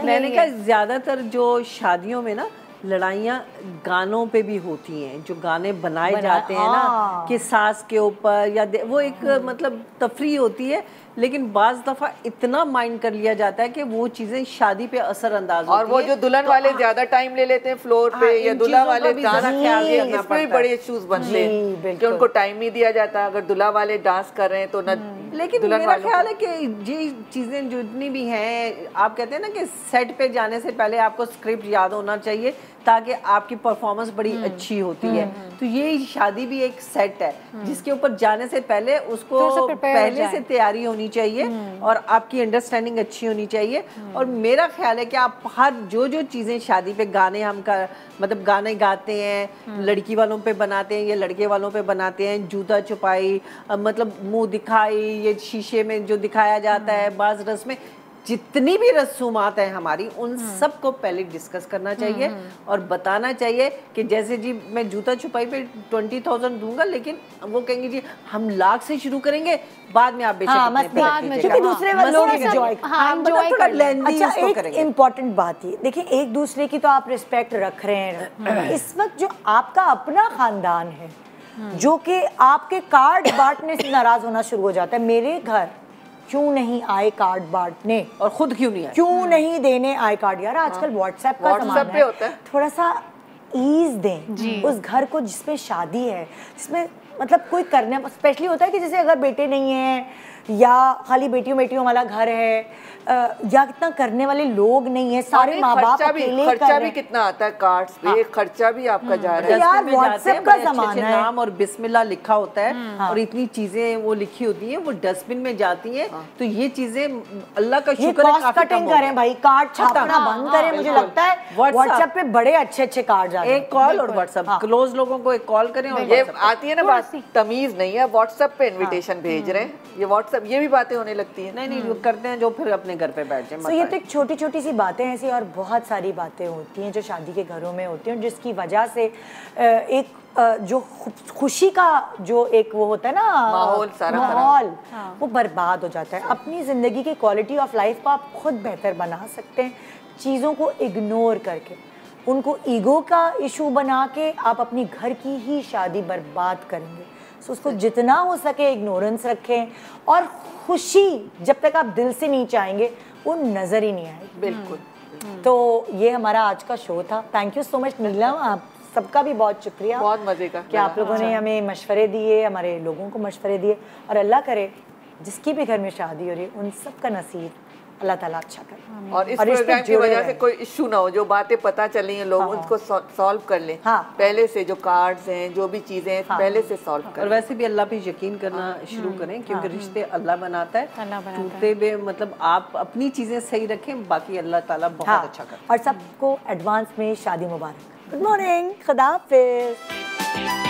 मैंने कहा ज्यादातर जो शादियों में ना लड़ाइयाँ गानों पे भी होती हैं, जो गाने बनाए जाते हैं ना कि सास के ऊपर, या वो एक मतलब तफरी होती है, लेकिन बाज़ दफ़ा इतना माइंड कर लिया जाता है कि वो चीज़ें शादी पे असर अंदाज और वो जो दुल्हन वाले ज्यादा टाइम ले लेते हैं फ्लोर पे, या दुल्हा वाले डांस, इसमें भी बड़े इश्यूज बनते हैं कि उनको टाइम नहीं दिया जाता। अगर दुल्हा वाले डांस कर रहे हैं तो न, लेकिन मेरा ख्याल है कि ये चीज़ें जितनी भी हैं, आप कहते हैं ना कि सेट पे जाने से पहले आपको स्क्रिप्ट याद होना चाहिए ताकि आपकी परफॉर्मेंस बड़ी अच्छी होती है। तो ये शादी भी एक सेट है जिसके ऊपर जाने से पहले उसको पहले से तैयारी होनी चाहिए और आपकी अंडरस्टैंडिंग अच्छी होनी चाहिए। और मेरा ख्याल है कि आप हर जो चीज़ें शादी पे गाने हम मतलब गाने गाते हैं, लड़की वालों पे बनाते हैं या लड़के वालों पे बनाते हैं, जूता छुपाई, मतलब मुंह दिखाई, ये शीशे में जो दिखाया जाता है बाज़ रस्में, जितनी भी रसूमात है हमारी उन सबको पहले डिस्कस करना चाहिए और बताना चाहिए कि जैसे जी मैं जूता छुपाई पे 20,000 दूंगा, लेकिन वो कहेंगे जी हम लाख से शुरू करेंगे, बाद में आप क्योंकि दूसरे लोग एक इम्पोर्टेंट बात है, देखिए एक दूसरे की तो आप रिस्पेक्ट रख रहे हैं। इस वक्त जो आपका अपना खानदान है जो कि आपके कार्ड बांटने से नाराज होना शुरू हो जाता है, मेरे घर क्यों नहीं आए कार्ड बांटने और खुद क्यों नहीं आए, क्यों नहीं देने आए कार्ड। यार आजकल व्हाट्सएप का ज़माना है, थोड़ा सा ईज दें उस घर को जिसमें शादी है, जिसमें मतलब कोई करने, स्पेशली होता है कि जैसे अगर बेटे नहीं हैं या खाली बेटियों वाला घर है या कितना करने वाले लोग नहीं है, सारे माँ बाप अकेले खर्चा भी कितना आता है कार्ड्स पे, खर्चा भी आपका जा रहा है। यार व्हाट्सएप का ज़माना है, नाम और बिस्मिल्लाह लिखा होता है और इतनी चीजें वो लिखी होती हैं, वो डस्टबिन में जाती हैं। तो ये चीजें अल्लाह का शुक्र है काफी कम करें भाई, कार्ड छापना बंद करें। मुझे लगता है व्हाट्सएप पे बड़े अच्छे कार्ड आते हैं, एक कॉल और व्हाट्सएप क्लोज लोगों को एक कॉल करें। और ये आती है ना बात, तमीज नहीं है, व्हाट्सएप पे इन्विटेशन भेज रहे हैं, ये व्हाट्सएप ये भी बातें होने लगती है। नहीं वो करते हैं जो फिर अपने घर पे बैठ जाए। ये तो एक छोटी सी बातें ऐसी और बहुत सारी बातें होती हैं जो शादी के घरों में होती हैं, जिसकी वजह से एक जो खुशी का जो एक वो होता है ना माहौल वो बर्बाद हो जाता है। अपनी ज़िंदगी की क्वालिटी ऑफ लाइफ को आप खुद बेहतर बना सकते हैं चीज़ों को इग्नोर करके, उनको ईगो का इशू बना के आप अपनी घर की ही शादी बर्बाद करेंगे। सो उसको जितना हो सके इग्नोरेंस रखें और खुशी जब तक आप दिल से नहीं चाहेंगे वो नज़र ही नहीं आएगी। बिल्कुल। तो ये हमारा आज का शो था। थैंक यू सो मच नीलम, आप सबका भी बहुत शुक्रिया, बहुत मज़े का कि आप लोगों ने हमें मशवरे दिए, हमारे लोगों को मशवरे दिए, और अल्लाह करे जिसकी भी घर में शादी हो रही है उन सब का नसीब अल्लाह ताला अच्छा करे और इस प्रोग्राम की वजह से कोई इशू ना हो, जो बातें पता चली हैं लोग उनको सॉल्व कर लें पहले से, जो कार्ड्स हैं जो भी चीज़ें हैं पहले से सॉल्व करें। और वैसे भी अल्लाह पे यकीन करना शुरू करें, क्योंकि रिश्ते अल्लाह बनाता है, टूटते हुए मतलब आप अपनी चीज़ें सही रखें, बाकी अल्लाह ताला बहुत अच्छा करे। और सबको एडवांस में शादी मुबारक। गुड मॉर्निंग, खुदा हाफिज़।